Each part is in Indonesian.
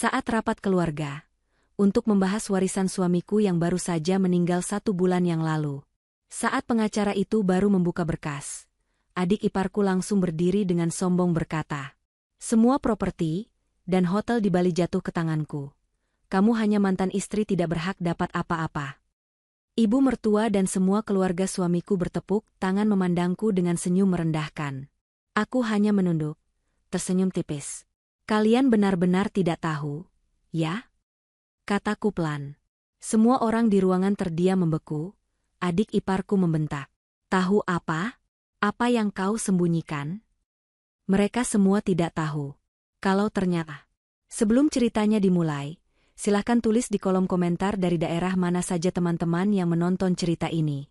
Saat rapat keluarga, untuk membahas warisan suamiku yang baru saja meninggal 1 bulan yang lalu. Saat pengacara itu baru membuka berkas, adik iparku langsung berdiri dengan sombong berkata, "Semua properti dan hotel di Bali jatuh ke tanganku. Kamu hanya mantan istri tidak berhak dapat apa-apa." Ibu mertua dan semua keluarga suamiku bertepuk tangan memandangku dengan senyum merendahkan. Aku hanya menunduk, tersenyum tipis. "Kalian benar-benar tidak tahu, ya?" Kataku pelan. Semua orang di ruangan terdiam membeku. Adik iparku membentak. "Tahu apa? Apa yang kau sembunyikan?" Mereka semua tidak tahu. Kalau ternyata. Sebelum ceritanya dimulai, silahkan tulis di kolom komentar dari daerah mana saja teman-teman yang menonton cerita ini.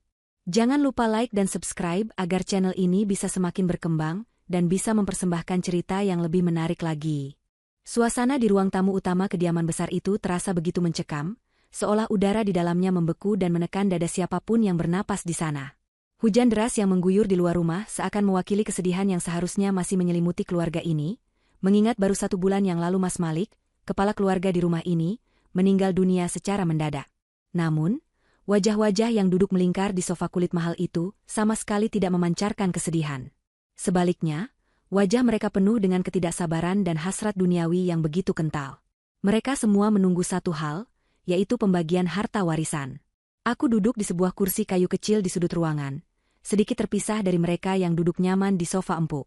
Jangan lupa like dan subscribe agar channel ini bisa semakin berkembang dan bisa mempersembahkan cerita yang lebih menarik lagi. Suasana di ruang tamu utama kediaman besar itu terasa begitu mencekam, seolah udara di dalamnya membeku dan menekan dada siapapun yang bernapas di sana. Hujan deras yang mengguyur di luar rumah seakan mewakili kesedihan yang seharusnya masih menyelimuti keluarga ini, mengingat baru 1 bulan yang lalu Mas Malik, kepala keluarga di rumah ini, meninggal dunia secara mendadak. Namun, wajah-wajah yang duduk melingkar di sofa kulit mahal itu sama sekali tidak memancarkan kesedihan. Sebaliknya, wajah mereka penuh dengan ketidaksabaran dan hasrat duniawi yang begitu kental. Mereka semua menunggu satu hal, yaitu pembagian harta warisan. Aku duduk di sebuah kursi kayu kecil di sudut ruangan, sedikit terpisah dari mereka yang duduk nyaman di sofa empuk.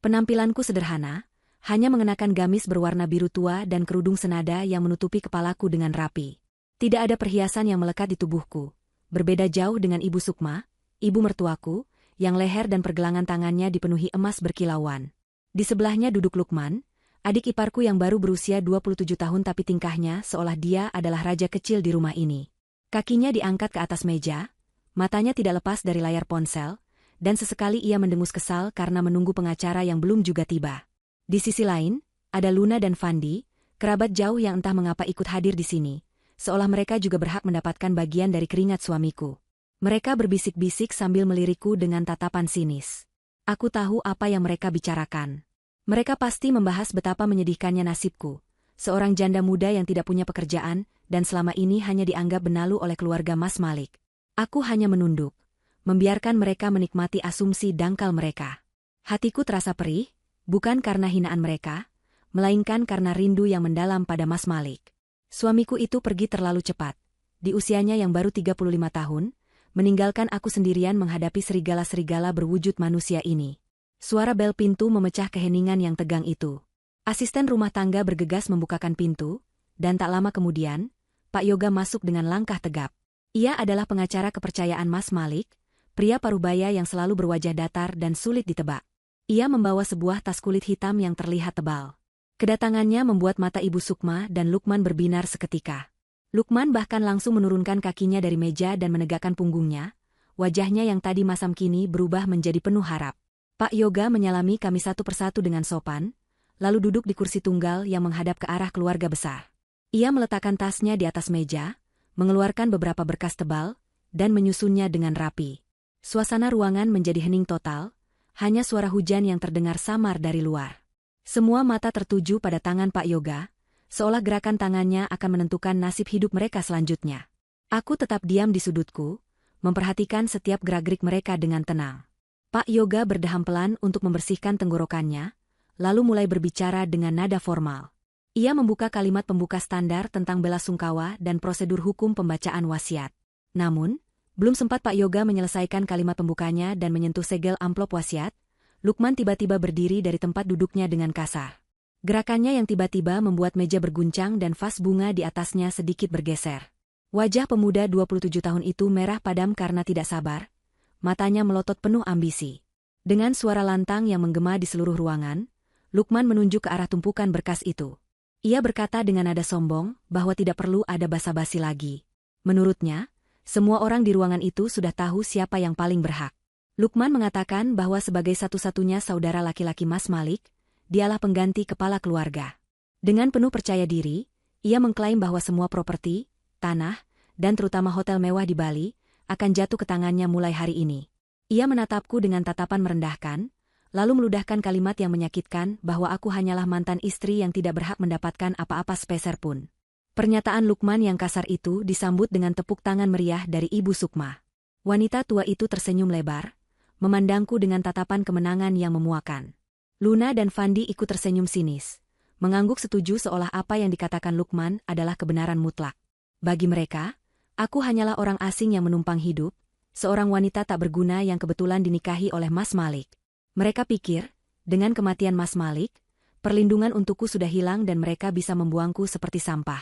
Penampilanku sederhana, hanya mengenakan gamis berwarna biru tua dan kerudung senada yang menutupi kepalaku dengan rapi. Tidak ada perhiasan yang melekat di tubuhku. Berbeda jauh dengan Ibu Sukma, ibu mertuaku, yang leher dan pergelangan tangannya dipenuhi emas berkilauan. Di sebelahnya duduk Lukman, adik iparku yang baru berusia 27 tahun tapi tingkahnya seolah dia adalah raja kecil di rumah ini. Kakinya diangkat ke atas meja, matanya tidak lepas dari layar ponsel, dan sesekali ia mendengus kesal karena menunggu pengacara yang belum juga tiba. Di sisi lain, ada Luna dan Fandi, kerabat jauh yang entah mengapa ikut hadir di sini, seolah mereka juga berhak mendapatkan bagian dari keringat suamiku. Mereka berbisik-bisik sambil melirikku dengan tatapan sinis. Aku tahu apa yang mereka bicarakan. Mereka pasti membahas betapa menyedihkannya nasibku, seorang janda muda yang tidak punya pekerjaan dan selama ini hanya dianggap benalu oleh keluarga Mas Malik. Aku hanya menunduk, membiarkan mereka menikmati asumsi dangkal mereka. Hatiku terasa perih, bukan karena hinaan mereka, melainkan karena rindu yang mendalam pada Mas Malik. Suamiku itu pergi terlalu cepat, di usianya yang baru 35 tahun, meninggalkan aku sendirian menghadapi serigala-serigala berwujud manusia ini. Suara bel pintu memecah keheningan yang tegang itu. Asisten rumah tangga bergegas membukakan pintu, dan tak lama kemudian, Pak Yoga masuk dengan langkah tegap. Ia adalah pengacara kepercayaan Mas Malik, pria parubaya yang selalu berwajah datar dan sulit ditebak. Ia membawa sebuah tas kulit hitam yang terlihat tebal. Kedatangannya membuat mata Ibu Sukma dan Lukman berbinar seketika. Lukman bahkan langsung menurunkan kakinya dari meja dan menegakkan punggungnya, wajahnya yang tadi masam kini berubah menjadi penuh harap. Pak Yoga menyalami kami satu persatu dengan sopan, lalu duduk di kursi tunggal yang menghadap ke arah keluarga besar. Ia meletakkan tasnya di atas meja, mengeluarkan beberapa berkas tebal, dan menyusunnya dengan rapi. Suasana ruangan menjadi hening total, hanya suara hujan yang terdengar samar dari luar. Semua mata tertuju pada tangan Pak Yoga, seolah gerakan tangannya akan menentukan nasib hidup mereka selanjutnya. Aku tetap diam di sudutku, memperhatikan setiap gerak-gerik mereka dengan tenang. Pak Yoga berdeham pelan untuk membersihkan tenggorokannya, lalu mulai berbicara dengan nada formal. Ia membuka kalimat pembuka standar tentang belasungkawa dan prosedur hukum pembacaan wasiat. Namun, belum sempat Pak Yoga menyelesaikan kalimat pembukanya dan menyentuh segel amplop wasiat, Lukman tiba-tiba berdiri dari tempat duduknya dengan kasar. Gerakannya yang tiba-tiba membuat meja berguncang dan vas bunga di atasnya sedikit bergeser. Wajah pemuda 27 tahun itu merah padam karena tidak sabar, matanya melotot penuh ambisi. Dengan suara lantang yang menggema di seluruh ruangan, Lukman menunjuk ke arah tumpukan berkas itu. Ia berkata dengan nada sombong bahwa tidak perlu ada basa-basi lagi. Menurutnya, semua orang di ruangan itu sudah tahu siapa yang paling berhak. Lukman mengatakan bahwa sebagai satu-satunya saudara laki-laki Mas Malik, dialah pengganti kepala keluarga. Dengan penuh percaya diri, ia mengklaim bahwa semua properti, tanah, dan terutama hotel mewah di Bali, akan jatuh ke tangannya mulai hari ini. Ia menatapku dengan tatapan merendahkan, lalu meludahkan kalimat yang menyakitkan bahwa aku hanyalah mantan istri yang tidak berhak mendapatkan apa-apa sepeser pun. Pernyataan Lukman yang kasar itu disambut dengan tepuk tangan meriah dari Ibu Sukma. Wanita tua itu tersenyum lebar, memandangku dengan tatapan kemenangan yang memuakan. Luna dan Fandi ikut tersenyum sinis, mengangguk setuju seolah apa yang dikatakan Lukman adalah kebenaran mutlak. Bagi mereka, aku hanyalah orang asing yang menumpang hidup, seorang wanita tak berguna yang kebetulan dinikahi oleh Mas Malik. Mereka pikir, dengan kematian Mas Malik, perlindungan untukku sudah hilang dan mereka bisa membuangku seperti sampah.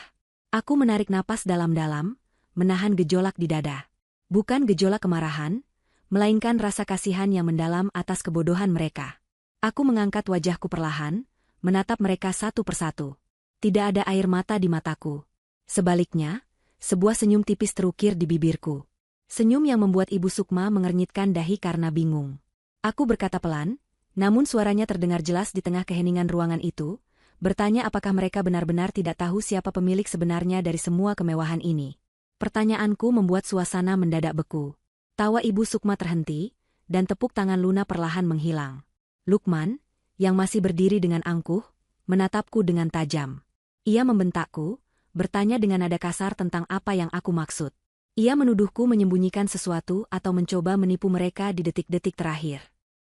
Aku menarik napas dalam-dalam, menahan gejolak di dada. Bukan gejolak kemarahan, melainkan rasa kasihan yang mendalam atas kebodohan mereka. Aku mengangkat wajahku perlahan, menatap mereka satu persatu. Tidak ada air mata di mataku. Sebaliknya, sebuah senyum tipis terukir di bibirku. Senyum yang membuat Ibu Sukma mengernyitkan dahi karena bingung. Aku berkata pelan, namun suaranya terdengar jelas di tengah keheningan ruangan itu, bertanya apakah mereka benar-benar tidak tahu siapa pemilik sebenarnya dari semua kemewahan ini. Pertanyaanku membuat suasana mendadak beku. Tawa Ibu Sukma terhenti, dan tepuk tangan Luna perlahan menghilang. Lukman, yang masih berdiri dengan angkuh, menatapku dengan tajam. Ia membentakku, bertanya dengan nada kasar tentang apa yang aku maksud. Ia menuduhku menyembunyikan sesuatu atau mencoba menipu mereka di detik-detik terakhir.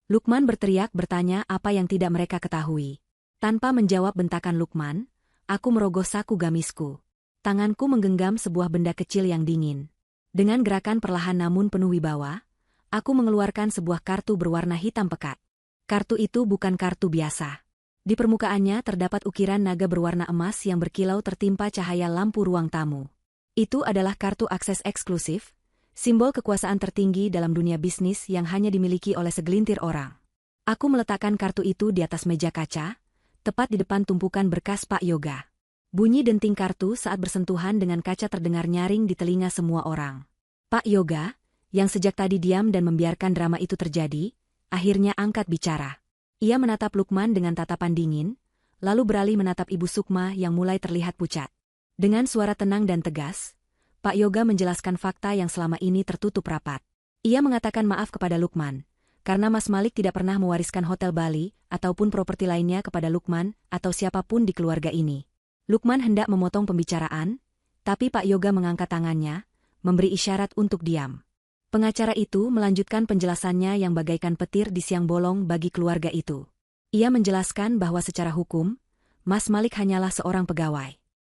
Lukman berteriak bertanya apa yang tidak mereka ketahui. Tanpa menjawab bentakan Lukman, aku merogoh saku gamisku. Tanganku menggenggam sebuah benda kecil yang dingin. Dengan gerakan perlahan namun penuh wibawa, aku mengeluarkan sebuah kartu berwarna hitam pekat. Kartu itu bukan kartu biasa. Di permukaannya terdapat ukiran naga berwarna emas yang berkilau tertimpa cahaya lampu ruang tamu. Itu adalah kartu akses eksklusif, simbol kekuasaan tertinggi dalam dunia bisnis yang hanya dimiliki oleh segelintir orang. Aku meletakkan kartu itu di atas meja kaca, tepat di depan tumpukan berkas Pak Yoga. Bunyi denting kartu saat bersentuhan dengan kaca terdengar nyaring di telinga semua orang. Pak Yoga, yang sejak tadi diam dan membiarkan drama itu terjadi, akhirnya angkat bicara. Ia menatap Lukman dengan tatapan dingin, lalu beralih menatap Ibu Sukma yang mulai terlihat pucat. Dengan suara tenang dan tegas, Pak Yoga menjelaskan fakta yang selama ini tertutup rapat. Ia mengatakan maaf kepada Lukman, karena Mas Malik tidak pernah mewariskan Hotel Bali ataupun properti lainnya kepada Lukman atau siapapun di keluarga ini. Lukman hendak memotong pembicaraan, tapi Pak Yoga mengangkat tangannya, memberi isyarat untuk diam. Pengacara itu melanjutkan penjelasannya yang bagaikan petir di siang bolong bagi keluarga itu. Ia menjelaskan bahwa secara hukum, Mas Malik hanyalah seorang pegawai.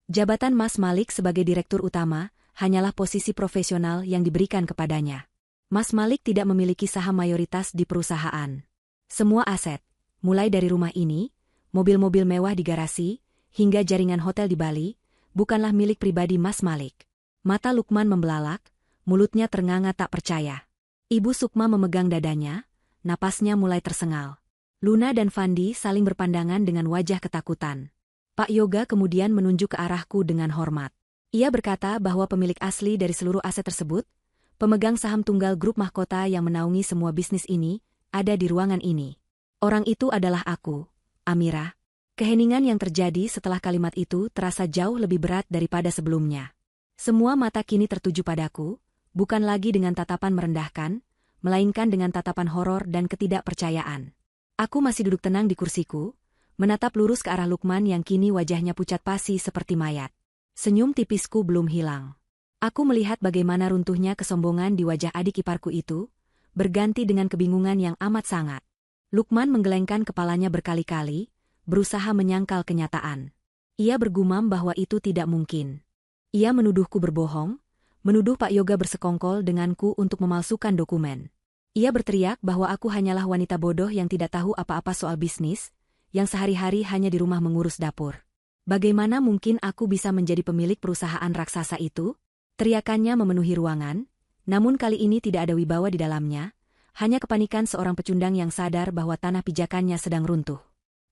Jabatan Mas Malik sebagai direktur utama hanyalah posisi profesional yang diberikan kepadanya. Mas Malik tidak memiliki saham mayoritas di perusahaan. Semua aset, mulai dari rumah ini, mobil-mobil mewah di garasi, hingga jaringan hotel di Bali, bukanlah milik pribadi Mas Malik. Mata Lukman membelalak, mulutnya ternganga tak percaya. Ibu Sukma memegang dadanya, napasnya mulai tersengal. Luna dan Fandi saling berpandangan dengan wajah ketakutan. Pak Yoga kemudian menunjuk ke arahku dengan hormat. Ia berkata bahwa pemilik asli dari seluruh aset tersebut, pemegang saham tunggal grup mahkota yang menaungi semua bisnis ini, ada di ruangan ini. Orang itu adalah aku, Amira. Keheningan yang terjadi setelah kalimat itu terasa jauh lebih berat daripada sebelumnya. Semua mata kini tertuju padaku, bukan lagi dengan tatapan merendahkan, melainkan dengan tatapan horor dan ketidakpercayaan. Aku masih duduk tenang di kursiku, menatap lurus ke arah Lukman yang kini wajahnya pucat pasi seperti mayat. Senyum tipisku belum hilang. Aku melihat bagaimana runtuhnya kesombongan di wajah adik iparku itu, berganti dengan kebingungan yang amat sangat. Lukman menggelengkan kepalanya berkali-kali, berusaha menyangkal kenyataan. Ia bergumam bahwa itu tidak mungkin. Ia menuduhku berbohong, menuduh Pak Yoga bersekongkol denganku untuk memalsukan dokumen. Ia berteriak bahwa aku hanyalah wanita bodoh yang tidak tahu apa-apa soal bisnis, yang sehari-hari hanya di rumah mengurus dapur. Bagaimana mungkin aku bisa menjadi pemilik perusahaan raksasa itu? Teriakannya memenuhi ruangan, namun kali ini tidak ada wibawa di dalamnya, hanya kepanikan seorang pecundang yang sadar bahwa tanah pijakannya sedang runtuh.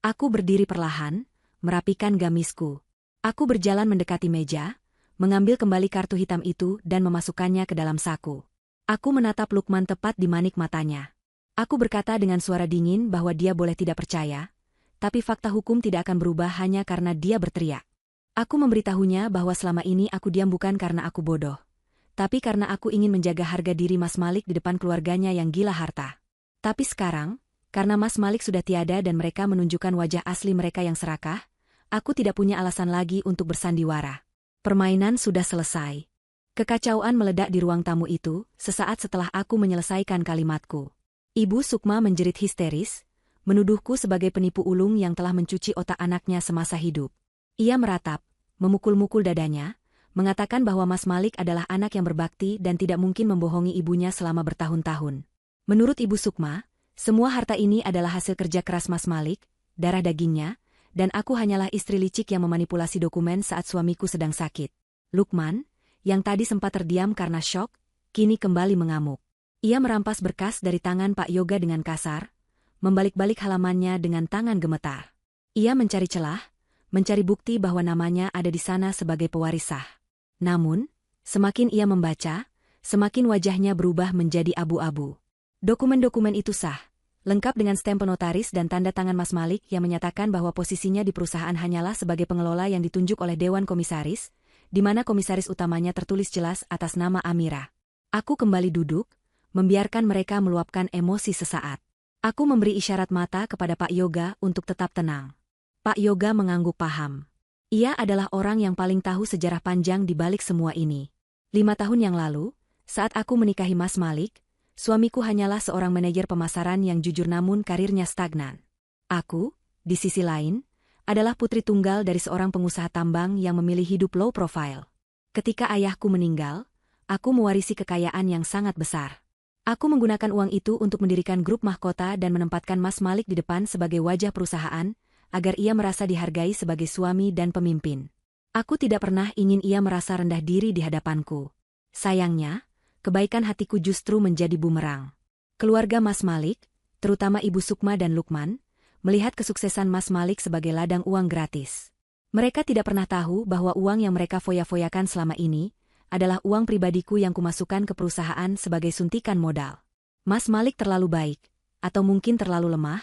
Aku berdiri perlahan, merapikan gamisku. Aku berjalan mendekati meja, mengambil kembali kartu hitam itu dan memasukkannya ke dalam saku. Aku menatap Lukman tepat di manik matanya. Aku berkata dengan suara dingin bahwa dia boleh tidak percaya, tapi fakta hukum tidak akan berubah hanya karena dia berteriak. Aku memberitahunya bahwa selama ini aku diam bukan karena aku bodoh, tapi karena aku ingin menjaga harga diri Mas Malik di depan keluarganya yang gila harta. Tapi sekarang, Karena Mas Malik sudah tiada dan mereka menunjukkan wajah asli mereka yang serakah, aku tidak punya alasan lagi untuk bersandiwara. Permainan sudah selesai. Kekacauan meledak di ruang tamu itu, sesaat setelah aku menyelesaikan kalimatku. Ibu Sukma menjerit histeris, menuduhku sebagai penipu ulung yang telah mencuci otak anaknya semasa hidup. Ia meratap, memukul-mukul dadanya, mengatakan bahwa Mas Malik adalah anak yang berbakti dan tidak mungkin membohongi ibunya selama bertahun-tahun. Menurut Ibu Sukma, semua harta ini adalah hasil kerja keras Mas Malik, darah dagingnya, dan aku hanyalah istri licik yang memanipulasi dokumen saat suamiku sedang sakit. Lukman, yang tadi sempat terdiam karena syok, kini kembali mengamuk. Ia merampas berkas dari tangan Pak Yoga dengan kasar, membalik-balik halamannya dengan tangan gemetar. Ia mencari celah, mencari bukti bahwa namanya ada di sana sebagai pewaris sah. Namun, semakin ia membaca, semakin wajahnya berubah menjadi abu-abu. Dokumen-dokumen itu sah, lengkap dengan stempel notaris dan tanda tangan Mas Malik yang menyatakan bahwa posisinya di perusahaan hanyalah sebagai pengelola yang ditunjuk oleh Dewan Komisaris, di mana komisaris utamanya tertulis jelas atas nama Amira. Aku kembali duduk, membiarkan mereka meluapkan emosi sesaat. Aku memberi isyarat mata kepada Pak Yoga untuk tetap tenang. Pak Yoga mengangguk paham. Ia adalah orang yang paling tahu sejarah panjang di balik semua ini. 5 tahun yang lalu, saat aku menikahi Mas Malik, suamiku hanyalah seorang manajer pemasaran yang jujur namun karirnya stagnan. Aku, di sisi lain, adalah putri tunggal dari seorang pengusaha tambang yang memilih hidup low profile. Ketika ayahku meninggal, aku mewarisi kekayaan yang sangat besar. Aku menggunakan uang itu untuk mendirikan grup mahkota dan menempatkan Mas Malik di depan sebagai wajah perusahaan, agar ia merasa dihargai sebagai suami dan pemimpin. Aku tidak pernah ingin ia merasa rendah diri di hadapanku. Sayangnya, kebaikan hatiku justru menjadi bumerang. Keluarga Mas Malik, terutama Ibu Sukma dan Lukman, melihat kesuksesan Mas Malik sebagai ladang uang gratis. Mereka tidak pernah tahu bahwa uang yang mereka foya-foyakan selama ini adalah uang pribadiku yang kumasukkan ke perusahaan sebagai suntikan modal. Mas Malik terlalu baik, atau mungkin terlalu lemah,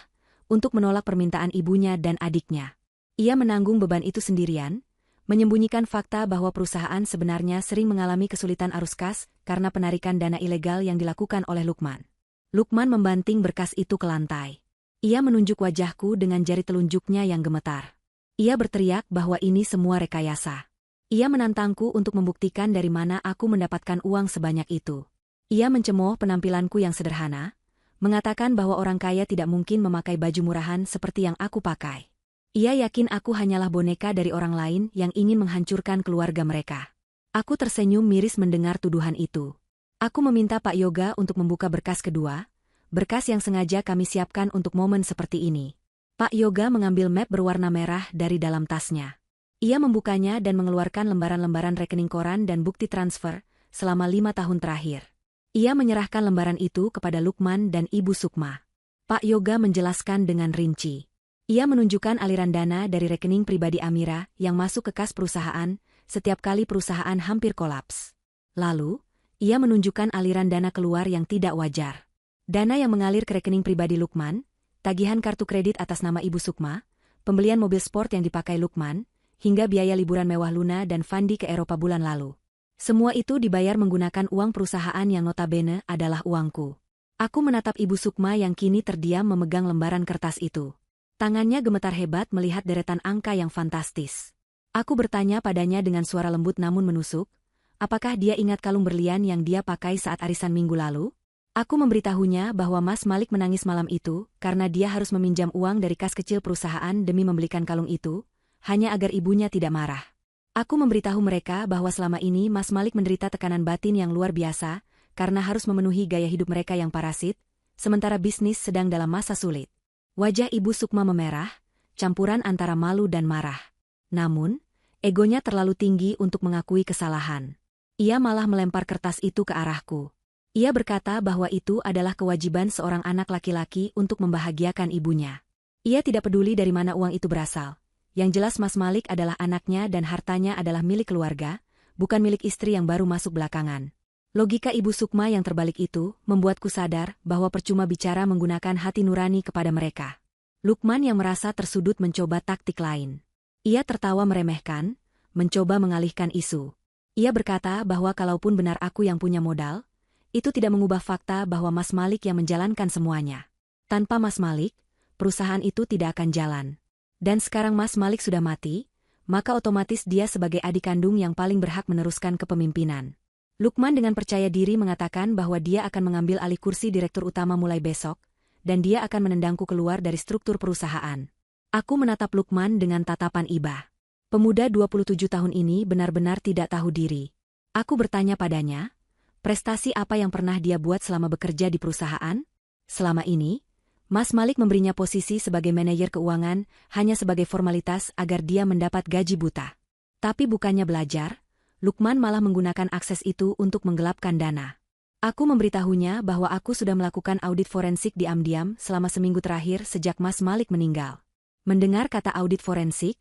untuk menolak permintaan ibunya dan adiknya. Ia menanggung beban itu sendirian, menyembunyikan fakta bahwa perusahaan sebenarnya sering mengalami kesulitan arus kas karena penarikan dana ilegal yang dilakukan oleh Lukman. Lukman membanting berkas itu ke lantai. Ia menunjuk wajahku dengan jari telunjuknya yang gemetar. Ia berteriak bahwa ini semua rekayasa. Ia menantangku untuk membuktikan dari mana aku mendapatkan uang sebanyak itu. Ia mencemooh penampilanku yang sederhana, mengatakan bahwa orang kaya tidak mungkin memakai baju murahan seperti yang aku pakai. Ia yakin aku hanyalah boneka dari orang lain yang ingin menghancurkan keluarga mereka. Aku tersenyum miris mendengar tuduhan itu. Aku meminta Pak Yoga untuk membuka berkas kedua, berkas yang sengaja kami siapkan untuk momen seperti ini. Pak Yoga mengambil map berwarna merah dari dalam tasnya. Ia membukanya dan mengeluarkan lembaran-lembaran rekening koran dan bukti transfer selama 5 tahun terakhir. Ia menyerahkan lembaran itu kepada Lukman dan Ibu Sukma. Pak Yoga menjelaskan dengan rinci. Ia menunjukkan aliran dana dari rekening pribadi Amira yang masuk ke kas perusahaan setiap kali perusahaan hampir kolaps. Lalu, ia menunjukkan aliran dana keluar yang tidak wajar. Dana yang mengalir ke rekening pribadi Lukman, tagihan kartu kredit atas nama Ibu Sukma, pembelian mobil sport yang dipakai Lukman, hingga biaya liburan mewah Luna dan Fandi ke Eropa bulan lalu. Semua itu dibayar menggunakan uang perusahaan yang notabene adalah uangku. Aku menatap Ibu Sukma yang kini terdiam memegang lembaran kertas itu. Tangannya gemetar hebat melihat deretan angka yang fantastis. Aku bertanya padanya dengan suara lembut namun menusuk, apakah dia ingat kalung berlian yang dia pakai saat arisan minggu lalu? Aku memberitahunya bahwa Mas Malik menangis malam itu karena dia harus meminjam uang dari kas kecil perusahaan demi membelikan kalung itu, hanya agar ibunya tidak marah. Aku memberitahu mereka bahwa selama ini Mas Malik menderita tekanan batin yang luar biasa karena harus memenuhi gaya hidup mereka yang parasit, sementara bisnis sedang dalam masa sulit. Wajah Ibu Sukma memerah, campuran antara malu dan marah. Namun, egonya terlalu tinggi untuk mengakui kesalahan. Ia malah melempar kertas itu ke arahku. Ia berkata bahwa itu adalah kewajiban seorang anak laki-laki untuk membahagiakan ibunya. Ia tidak peduli dari mana uang itu berasal. Yang jelas Mas Malik adalah anaknya dan hartanya adalah milik keluarga, bukan milik istri yang baru masuk belakangan. Logika Ibu Sukma yang terbalik itu membuatku sadar bahwa percuma bicara menggunakan hati nurani kepada mereka. Lukman yang merasa tersudut mencoba taktik lain. Ia tertawa meremehkan, mencoba mengalihkan isu. Ia berkata bahwa kalaupun benar aku yang punya modal, itu tidak mengubah fakta bahwa Mas Malik yang menjalankan semuanya. Tanpa Mas Malik, perusahaan itu tidak akan jalan. Dan sekarang Mas Malik sudah mati, maka otomatis dia sebagai adik kandung yang paling berhak meneruskan kepemimpinan. Lukman dengan percaya diri mengatakan bahwa dia akan mengambil alih kursi direktur utama mulai besok, dan dia akan menendangku keluar dari struktur perusahaan. Aku menatap Lukman dengan tatapan iba. Pemuda 27 tahun ini benar-benar tidak tahu diri. Aku bertanya padanya, prestasi apa yang pernah dia buat selama bekerja di perusahaan? Selama ini, Mas Malik memberinya posisi sebagai manajer keuangan hanya sebagai formalitas agar dia mendapat gaji buta. Tapi bukannya belajar, Lukman malah menggunakan akses itu untuk menggelapkan dana. Aku memberitahunya bahwa aku sudah melakukan audit forensik diam-diam selama seminggu terakhir sejak Mas Malik meninggal. Mendengar kata audit forensik,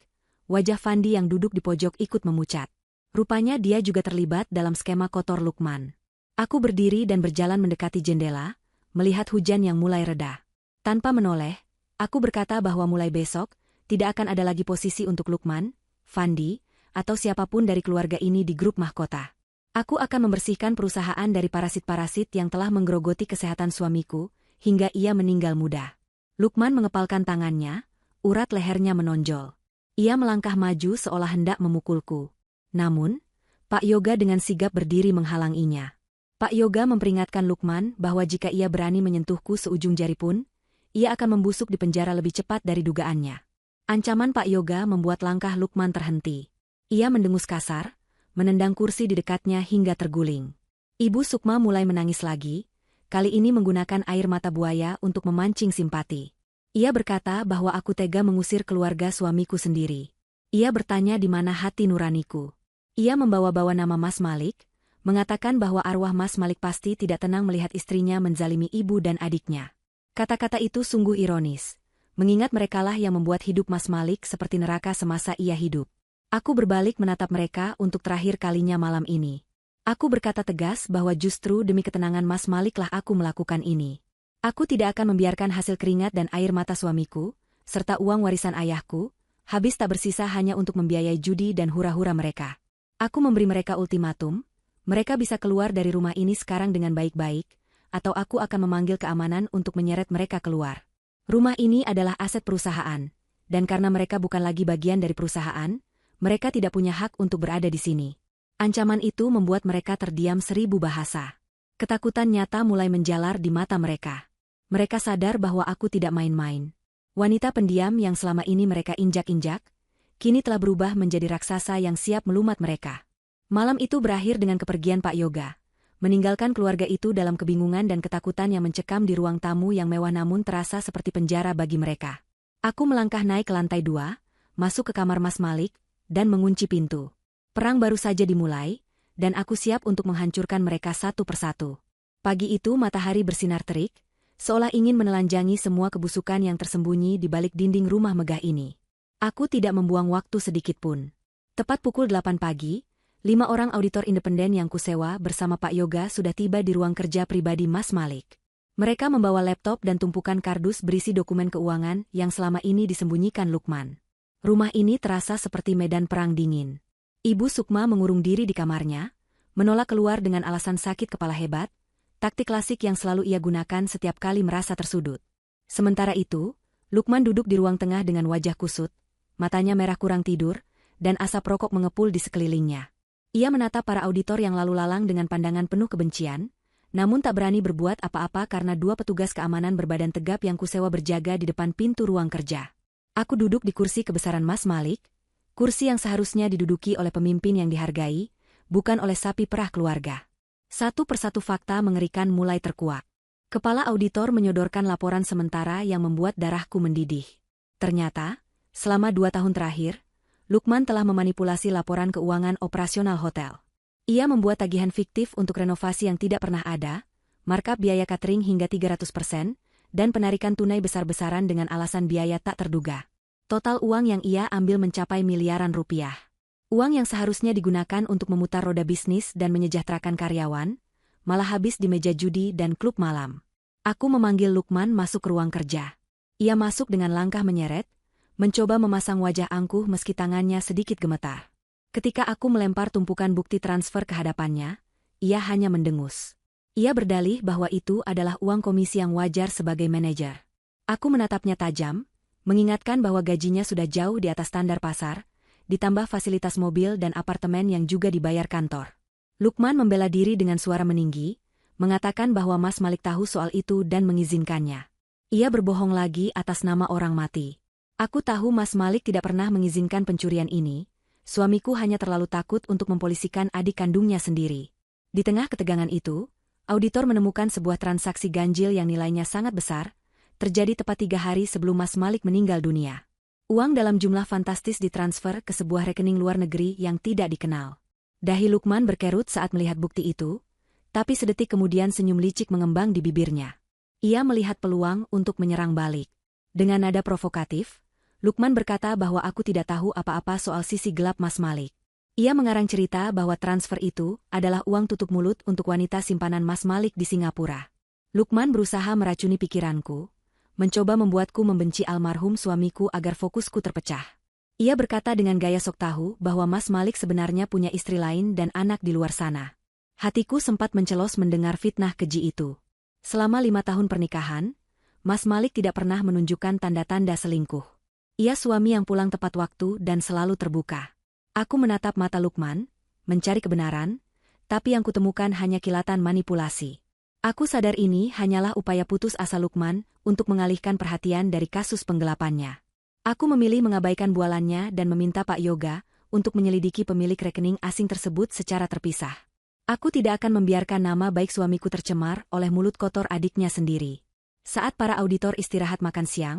wajah Fandi yang duduk di pojok ikut memucat. Rupanya dia juga terlibat dalam skema kotor Lukman. Aku berdiri dan berjalan mendekati jendela, melihat hujan yang mulai reda. Tanpa menoleh, aku berkata bahwa mulai besok, tidak akan ada lagi posisi untuk Lukman, Fandi, atau siapapun dari keluarga ini di grup mahkota. Aku akan membersihkan perusahaan dari parasit-parasit yang telah menggerogoti kesehatan suamiku, hingga ia meninggal muda. Lukman mengepalkan tangannya, urat lehernya menonjol. Ia melangkah maju seolah hendak memukulku. Namun, Pak Yoga dengan sigap berdiri menghalanginya. Pak Yoga memperingatkan Lukman bahwa jika ia berani menyentuhku seujung jari pun, ia akan membusuk di penjara lebih cepat dari dugaannya. Ancaman Pak Yoga membuat langkah Lukman terhenti. Ia mendengus kasar, menendang kursi di dekatnya hingga terguling. Ibu Sukma mulai menangis lagi, kali ini menggunakan air mata buaya untuk memancing simpati. Ia berkata bahwa aku tega mengusir keluarga suamiku sendiri. Ia bertanya di mana hati nuraniku. Ia membawa-bawa nama Mas Malik, mengatakan bahwa arwah Mas Malik pasti tidak tenang melihat istrinya menzalimi ibu dan adiknya. Kata-kata itu sungguh ironis, mengingat merekalah yang membuat hidup Mas Malik seperti neraka semasa ia hidup. Aku berbalik menatap mereka untuk terakhir kalinya malam ini. Aku berkata tegas bahwa justru demi ketenangan Mas Maliklah aku melakukan ini. Aku tidak akan membiarkan hasil keringat dan air mata suamiku, serta uang warisan ayahku, habis tak bersisa hanya untuk membiayai judi dan hura-hura mereka. Aku memberi mereka ultimatum, mereka bisa keluar dari rumah ini sekarang dengan baik-baik, atau aku akan memanggil keamanan untuk menyeret mereka keluar. Rumah ini adalah aset perusahaan, dan karena mereka bukan lagi bagian dari perusahaan, mereka tidak punya hak untuk berada di sini. Ancaman itu membuat mereka terdiam 1000 bahasa. Ketakutan nyata mulai menjalar di mata mereka. Mereka sadar bahwa aku tidak main-main. Wanita pendiam yang selama ini mereka injak-injak, kini telah berubah menjadi raksasa yang siap melumat mereka. Malam itu berakhir dengan kepergian Pak Yoga, meninggalkan keluarga itu dalam kebingungan dan ketakutan yang mencekam di ruang tamu yang mewah namun terasa seperti penjara bagi mereka. Aku melangkah naik ke lantai 2, masuk ke kamar Mas Malik, dan mengunci pintu. Perang baru saja dimulai, dan aku siap untuk menghancurkan mereka satu persatu. Pagi itu matahari bersinar terik, seolah ingin menelanjangi semua kebusukan yang tersembunyi di balik dinding rumah megah ini. Aku tidak membuang waktu sedikit pun. Tepat pukul 8 pagi, 5 orang auditor independen yang kusewa bersama Pak Yoga sudah tiba di ruang kerja pribadi Mas Malik. Mereka membawa laptop dan tumpukan kardus berisi dokumen keuangan yang selama ini disembunyikan Lukman. Rumah ini terasa seperti medan perang dingin. Ibu Sukma mengurung diri di kamarnya, menolak keluar dengan alasan sakit kepala hebat, taktik klasik yang selalu ia gunakan setiap kali merasa tersudut. Sementara itu, Lukman duduk di ruang tengah dengan wajah kusut, matanya merah kurang tidur, dan asap rokok mengepul di sekelilingnya. Ia menatap para auditor yang lalu lalang dengan pandangan penuh kebencian, namun tak berani berbuat apa-apa karena 2 petugas keamanan berbadan tegap yang kusewa berjaga di depan pintu ruang kerja. Aku duduk di kursi kebesaran Mas Malik, kursi yang seharusnya diduduki oleh pemimpin yang dihargai, bukan oleh sapi perah keluarga. Satu persatu fakta mengerikan mulai terkuak. Kepala auditor menyodorkan laporan sementara yang membuat darahku mendidih. Ternyata, selama 2 tahun terakhir, Lukman telah memanipulasi laporan keuangan operasional hotel. Ia membuat tagihan fiktif untuk renovasi yang tidak pernah ada, markup biaya catering hingga 300%, dan penarikan tunai besar-besaran dengan alasan biaya tak terduga. Total uang yang ia ambil mencapai miliaran rupiah. Uang yang seharusnya digunakan untuk memutar roda bisnis dan menyejahterakan karyawan, malah habis di meja judi dan klub malam. Aku memanggil Lukman masuk ke ruang kerja. Ia masuk dengan langkah menyeret, mencoba memasang wajah angkuh meski tangannya sedikit gemetar. Ketika aku melempar tumpukan bukti transfer ke hadapannya, ia hanya mendengus. Ia berdalih bahwa itu adalah uang komisi yang wajar sebagai manajer. Aku menatapnya tajam, mengingatkan bahwa gajinya sudah jauh di atas standar pasar, ditambah fasilitas mobil dan apartemen yang juga dibayar kantor. Lukman membela diri dengan suara meninggi, mengatakan bahwa Mas Malik tahu soal itu dan mengizinkannya. Ia berbohong lagi atas nama orang mati. Aku tahu Mas Malik tidak pernah mengizinkan pencurian ini, suamiku hanya terlalu takut untuk mempolisikan adik kandungnya sendiri. Di tengah ketegangan itu, auditor menemukan sebuah transaksi ganjil yang nilainya sangat besar, terjadi tepat 3 hari sebelum Mas Malik meninggal dunia. Uang dalam jumlah fantastis ditransfer ke sebuah rekening luar negeri yang tidak dikenal. Dahi Lukman berkerut saat melihat bukti itu, tapi sedetik kemudian senyum licik mengembang di bibirnya. Ia melihat peluang untuk menyerang balik. Dengan nada provokatif, Lukman berkata bahwa aku tidak tahu apa-apa soal sisi gelap Mas Malik. Ia mengarang cerita bahwa transfer itu adalah uang tutup mulut untuk wanita simpanan Mas Malik di Singapura. Lukman berusaha meracuni pikiranku, mencoba membuatku membenci almarhum suamiku agar fokusku terpecah. Ia berkata dengan gaya sok tahu bahwa Mas Malik sebenarnya punya istri lain dan anak di luar sana. Hatiku sempat mencelos mendengar fitnah keji itu. Selama 5 tahun pernikahan, Mas Malik tidak pernah menunjukkan tanda-tanda selingkuh. Ia suami yang pulang tepat waktu dan selalu terbuka. Aku menatap mata Lukman, mencari kebenaran, tapi yang kutemukan hanya kilatan manipulasi. Aku sadar ini hanyalah upaya putus asa Lukman untuk mengalihkan perhatian dari kasus penggelapannya. Aku memilih mengabaikan bualannya dan meminta Pak Yoga untuk menyelidiki pemilik rekening asing tersebut secara terpisah. Aku tidak akan membiarkan nama baik suamiku tercemar oleh mulut kotor adiknya sendiri. Saat para auditor istirahat makan siang,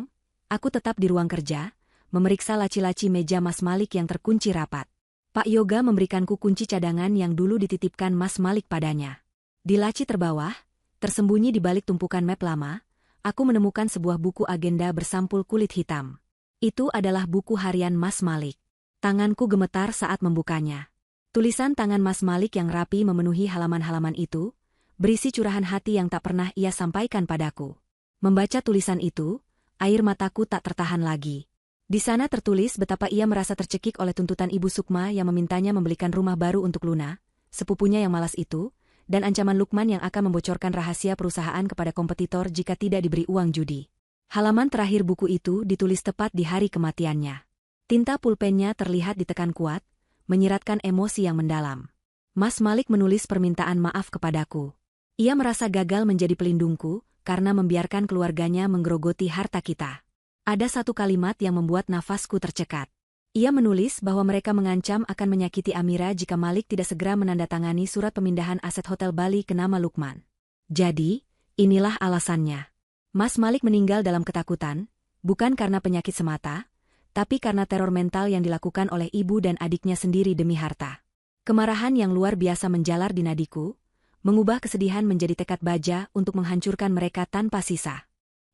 aku tetap di ruang kerja, memeriksa laci-laci meja Mas Malik yang terkunci rapat. Pak Yoga memberikanku kunci cadangan yang dulu dititipkan Mas Malik padanya. Di laci terbawah, tersembunyi di balik tumpukan map lama, aku menemukan sebuah buku agenda bersampul kulit hitam. Itu adalah buku harian Mas Malik. Tanganku gemetar saat membukanya. Tulisan tangan Mas Malik yang rapi memenuhi halaman-halaman itu, berisi curahan hati yang tak pernah ia sampaikan padaku. Membaca tulisan itu, air mataku tak tertahan lagi. Di sana tertulis betapa ia merasa tercekik oleh tuntutan Ibu Sukma yang memintanya membelikan rumah baru untuk Luna, sepupunya yang malas itu, dan ancaman Lukman yang akan membocorkan rahasia perusahaan kepada kompetitor jika tidak diberi uang judi. Halaman terakhir buku itu ditulis tepat di hari kematiannya. Tinta pulpennya terlihat ditekan kuat, menyiratkan emosi yang mendalam. Mas Malik menulis permintaan maaf kepadaku. Ia merasa gagal menjadi pelindungku, karena membiarkan keluarganya menggerogoti harta kita. Ada satu kalimat yang membuat nafasku tercekat. Ia menulis bahwa mereka mengancam akan menyakiti Amira jika Malik tidak segera menandatangani surat pemindahan aset Hotel Bali ke nama Lukman. Jadi, inilah alasannya. Mas Malik meninggal dalam ketakutan, bukan karena penyakit semata, tapi karena teror mental yang dilakukan oleh ibu dan adiknya sendiri demi harta. Kemarahan yang luar biasa menjalar di nadiku, mengubah kesedihan menjadi tekad baja untuk menghancurkan mereka tanpa sisa.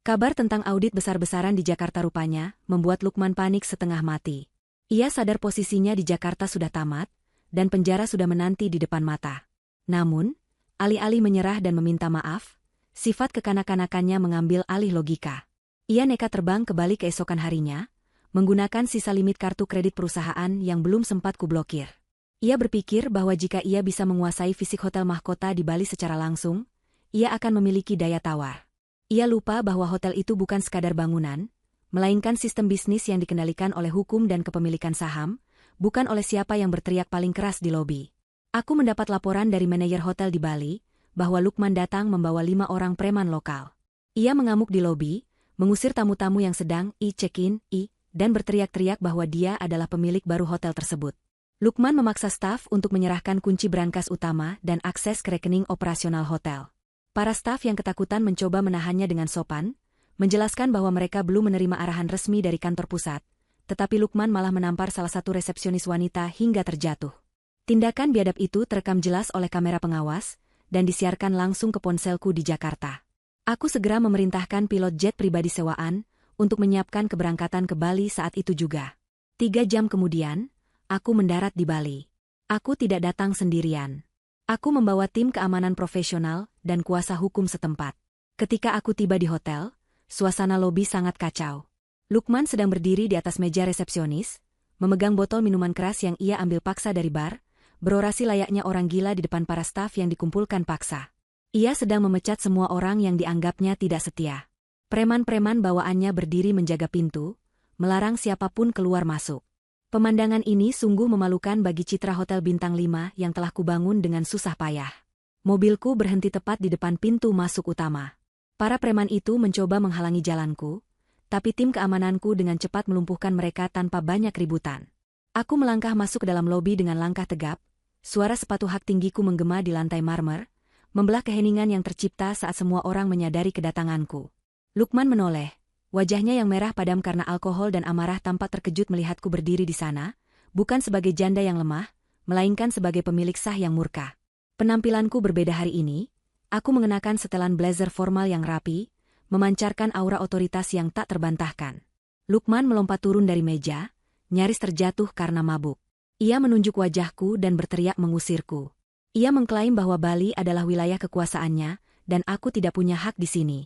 Kabar tentang audit besar-besaran di Jakarta rupanya membuat Lukman panik setengah mati. Ia sadar posisinya di Jakarta sudah tamat, dan penjara sudah menanti di depan mata. Namun, alih-alih menyerah dan meminta maaf, sifat kekanak-kanakannya mengambil alih logika. Ia nekat terbang ke Bali keesokan harinya, menggunakan sisa limit kartu kredit perusahaan yang belum sempat kublokir. Ia berpikir bahwa jika ia bisa menguasai fisik hotel mahkota di Bali secara langsung, ia akan memiliki daya tawar. Ia lupa bahwa hotel itu bukan sekadar bangunan, melainkan sistem bisnis yang dikendalikan oleh hukum dan kepemilikan saham, bukan oleh siapa yang berteriak paling keras di lobi. Aku mendapat laporan dari manajer hotel di Bali, bahwa Lukman datang membawa 5 orang preman lokal. Ia mengamuk di lobi, mengusir tamu-tamu yang sedang check-in, dan berteriak-teriak bahwa dia adalah pemilik baru hotel tersebut. Lukman memaksa staf untuk menyerahkan kunci brankas utama dan akses ke rekening operasional hotel. Para staf yang ketakutan mencoba menahannya dengan sopan, menjelaskan bahwa mereka belum menerima arahan resmi dari kantor pusat, tetapi Lukman malah menampar salah satu resepsionis wanita hingga terjatuh. Tindakan biadab itu terekam jelas oleh kamera pengawas, dan disiarkan langsung ke ponselku di Jakarta. Aku segera memerintahkan pilot jet pribadi sewaan, untuk menyiapkan keberangkatan ke Bali saat itu juga. 3 jam kemudian, aku mendarat di Bali. Aku tidak datang sendirian. Aku membawa tim keamanan profesional dan kuasa hukum setempat. Ketika aku tiba di hotel, suasana lobi sangat kacau. Lukman sedang berdiri di atas meja resepsionis, memegang botol minuman keras yang ia ambil paksa dari bar, berorasi layaknya orang gila di depan para staf yang dikumpulkan paksa. Ia sedang memecat semua orang yang dianggapnya tidak setia. Preman-preman bawaannya berdiri menjaga pintu, melarang siapapun keluar masuk. Pemandangan ini sungguh memalukan bagi citra Hotel Bintang 5 yang telah kubangun dengan susah payah. Mobilku berhenti tepat di depan pintu masuk utama. Para preman itu mencoba menghalangi jalanku, tapi tim keamananku dengan cepat melumpuhkan mereka tanpa banyak ributan. Aku melangkah masuk ke dalam lobi dengan langkah tegap, suara sepatu hak tinggiku menggema di lantai marmer, membelah keheningan yang tercipta saat semua orang menyadari kedatanganku. Lukman menoleh. Wajahnya yang merah padam karena alkohol dan amarah tampak terkejut melihatku berdiri di sana, bukan sebagai janda yang lemah, melainkan sebagai pemilik sah yang murka. Penampilanku berbeda hari ini, aku mengenakan setelan blazer formal yang rapi, memancarkan aura otoritas yang tak terbantahkan. Lukman melompat turun dari meja, nyaris terjatuh karena mabuk. Ia menunjuk wajahku dan berteriak mengusirku. Ia mengklaim bahwa Bali adalah wilayah kekuasaannya, dan aku tidak punya hak di sini.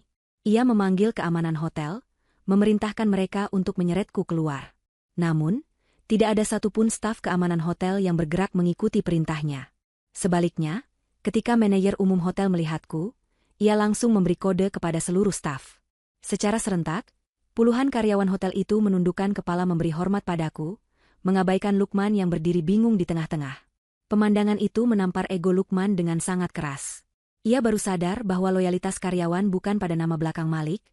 Ia memanggil keamanan hotel, memerintahkan mereka untuk menyeretku keluar. Namun, tidak ada satupun staf keamanan hotel yang bergerak mengikuti perintahnya. Sebaliknya, ketika manajer umum hotel melihatku, ia langsung memberi kode kepada seluruh staf. Secara serentak, puluhan karyawan hotel itu menundukkan kepala memberi hormat padaku, mengabaikan Lukman yang berdiri bingung di tengah-tengah. Pemandangan itu menampar ego Lukman dengan sangat keras. Ia baru sadar bahwa loyalitas karyawan bukan pada nama belakang Malik,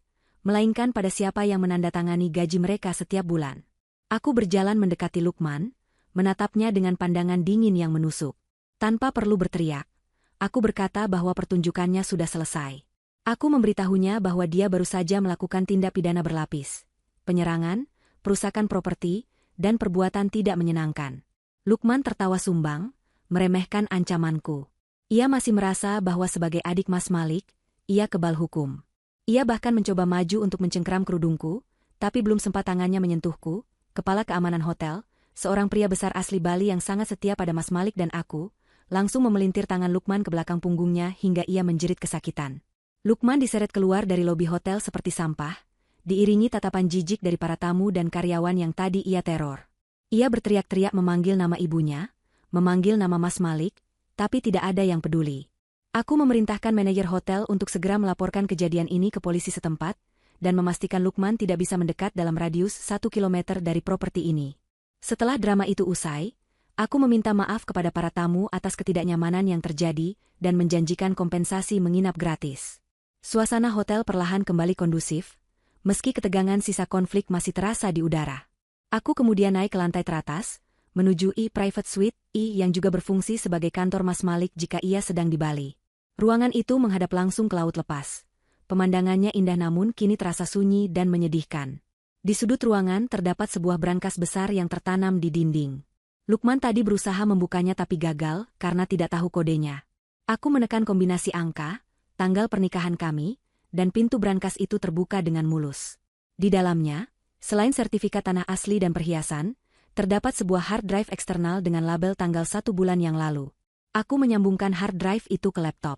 melainkan pada siapa yang menandatangani gaji mereka setiap bulan. Aku berjalan mendekati Lukman, menatapnya dengan pandangan dingin yang menusuk. Tanpa perlu berteriak, aku berkata bahwa pertunjukannya sudah selesai. Aku memberitahunya bahwa dia baru saja melakukan tindak pidana berlapis, penyerangan, perusakan properti, dan perbuatan tidak menyenangkan. Lukman tertawa sumbang, meremehkan ancamanku. Ia masih merasa bahwa sebagai adik Mas Malik, ia kebal hukum. Ia bahkan mencoba maju untuk mencengkeram kerudungku, tapi belum sempat tangannya menyentuhku. Kepala keamanan hotel, seorang pria besar asli Bali yang sangat setia pada Mas Malik dan aku, langsung memelintir tangan Lukman ke belakang punggungnya hingga ia menjerit kesakitan. Lukman diseret keluar dari lobi hotel seperti sampah, diiringi tatapan jijik dari para tamu dan karyawan yang tadi ia teror. Ia berteriak-teriak memanggil nama ibunya, memanggil nama Mas Malik, tapi tidak ada yang peduli. Aku memerintahkan manajer hotel untuk segera melaporkan kejadian ini ke polisi setempat, dan memastikan Lukman tidak bisa mendekat dalam radius 1 kilometer dari properti ini. Setelah drama itu usai, aku meminta maaf kepada para tamu atas ketidaknyamanan yang terjadi dan menjanjikan kompensasi menginap gratis. Suasana hotel perlahan kembali kondusif, meski ketegangan sisa konflik masih terasa di udara. Aku kemudian naik ke lantai teratas, menuju private suite yang juga berfungsi sebagai kantor Mas Malik jika ia sedang di Bali. Ruangan itu menghadap langsung ke laut lepas. Pemandangannya indah namun kini terasa sunyi dan menyedihkan. Di sudut ruangan terdapat sebuah brankas besar yang tertanam di dinding. Lukman tadi berusaha membukanya tapi gagal karena tidak tahu kodenya. Aku menekan kombinasi angka, tanggal pernikahan kami, dan pintu brankas itu terbuka dengan mulus. Di dalamnya, selain sertifikat tanah asli dan perhiasan, terdapat sebuah hard drive eksternal dengan label tanggal 1 bulan yang lalu. Aku menyambungkan hard drive itu ke laptop.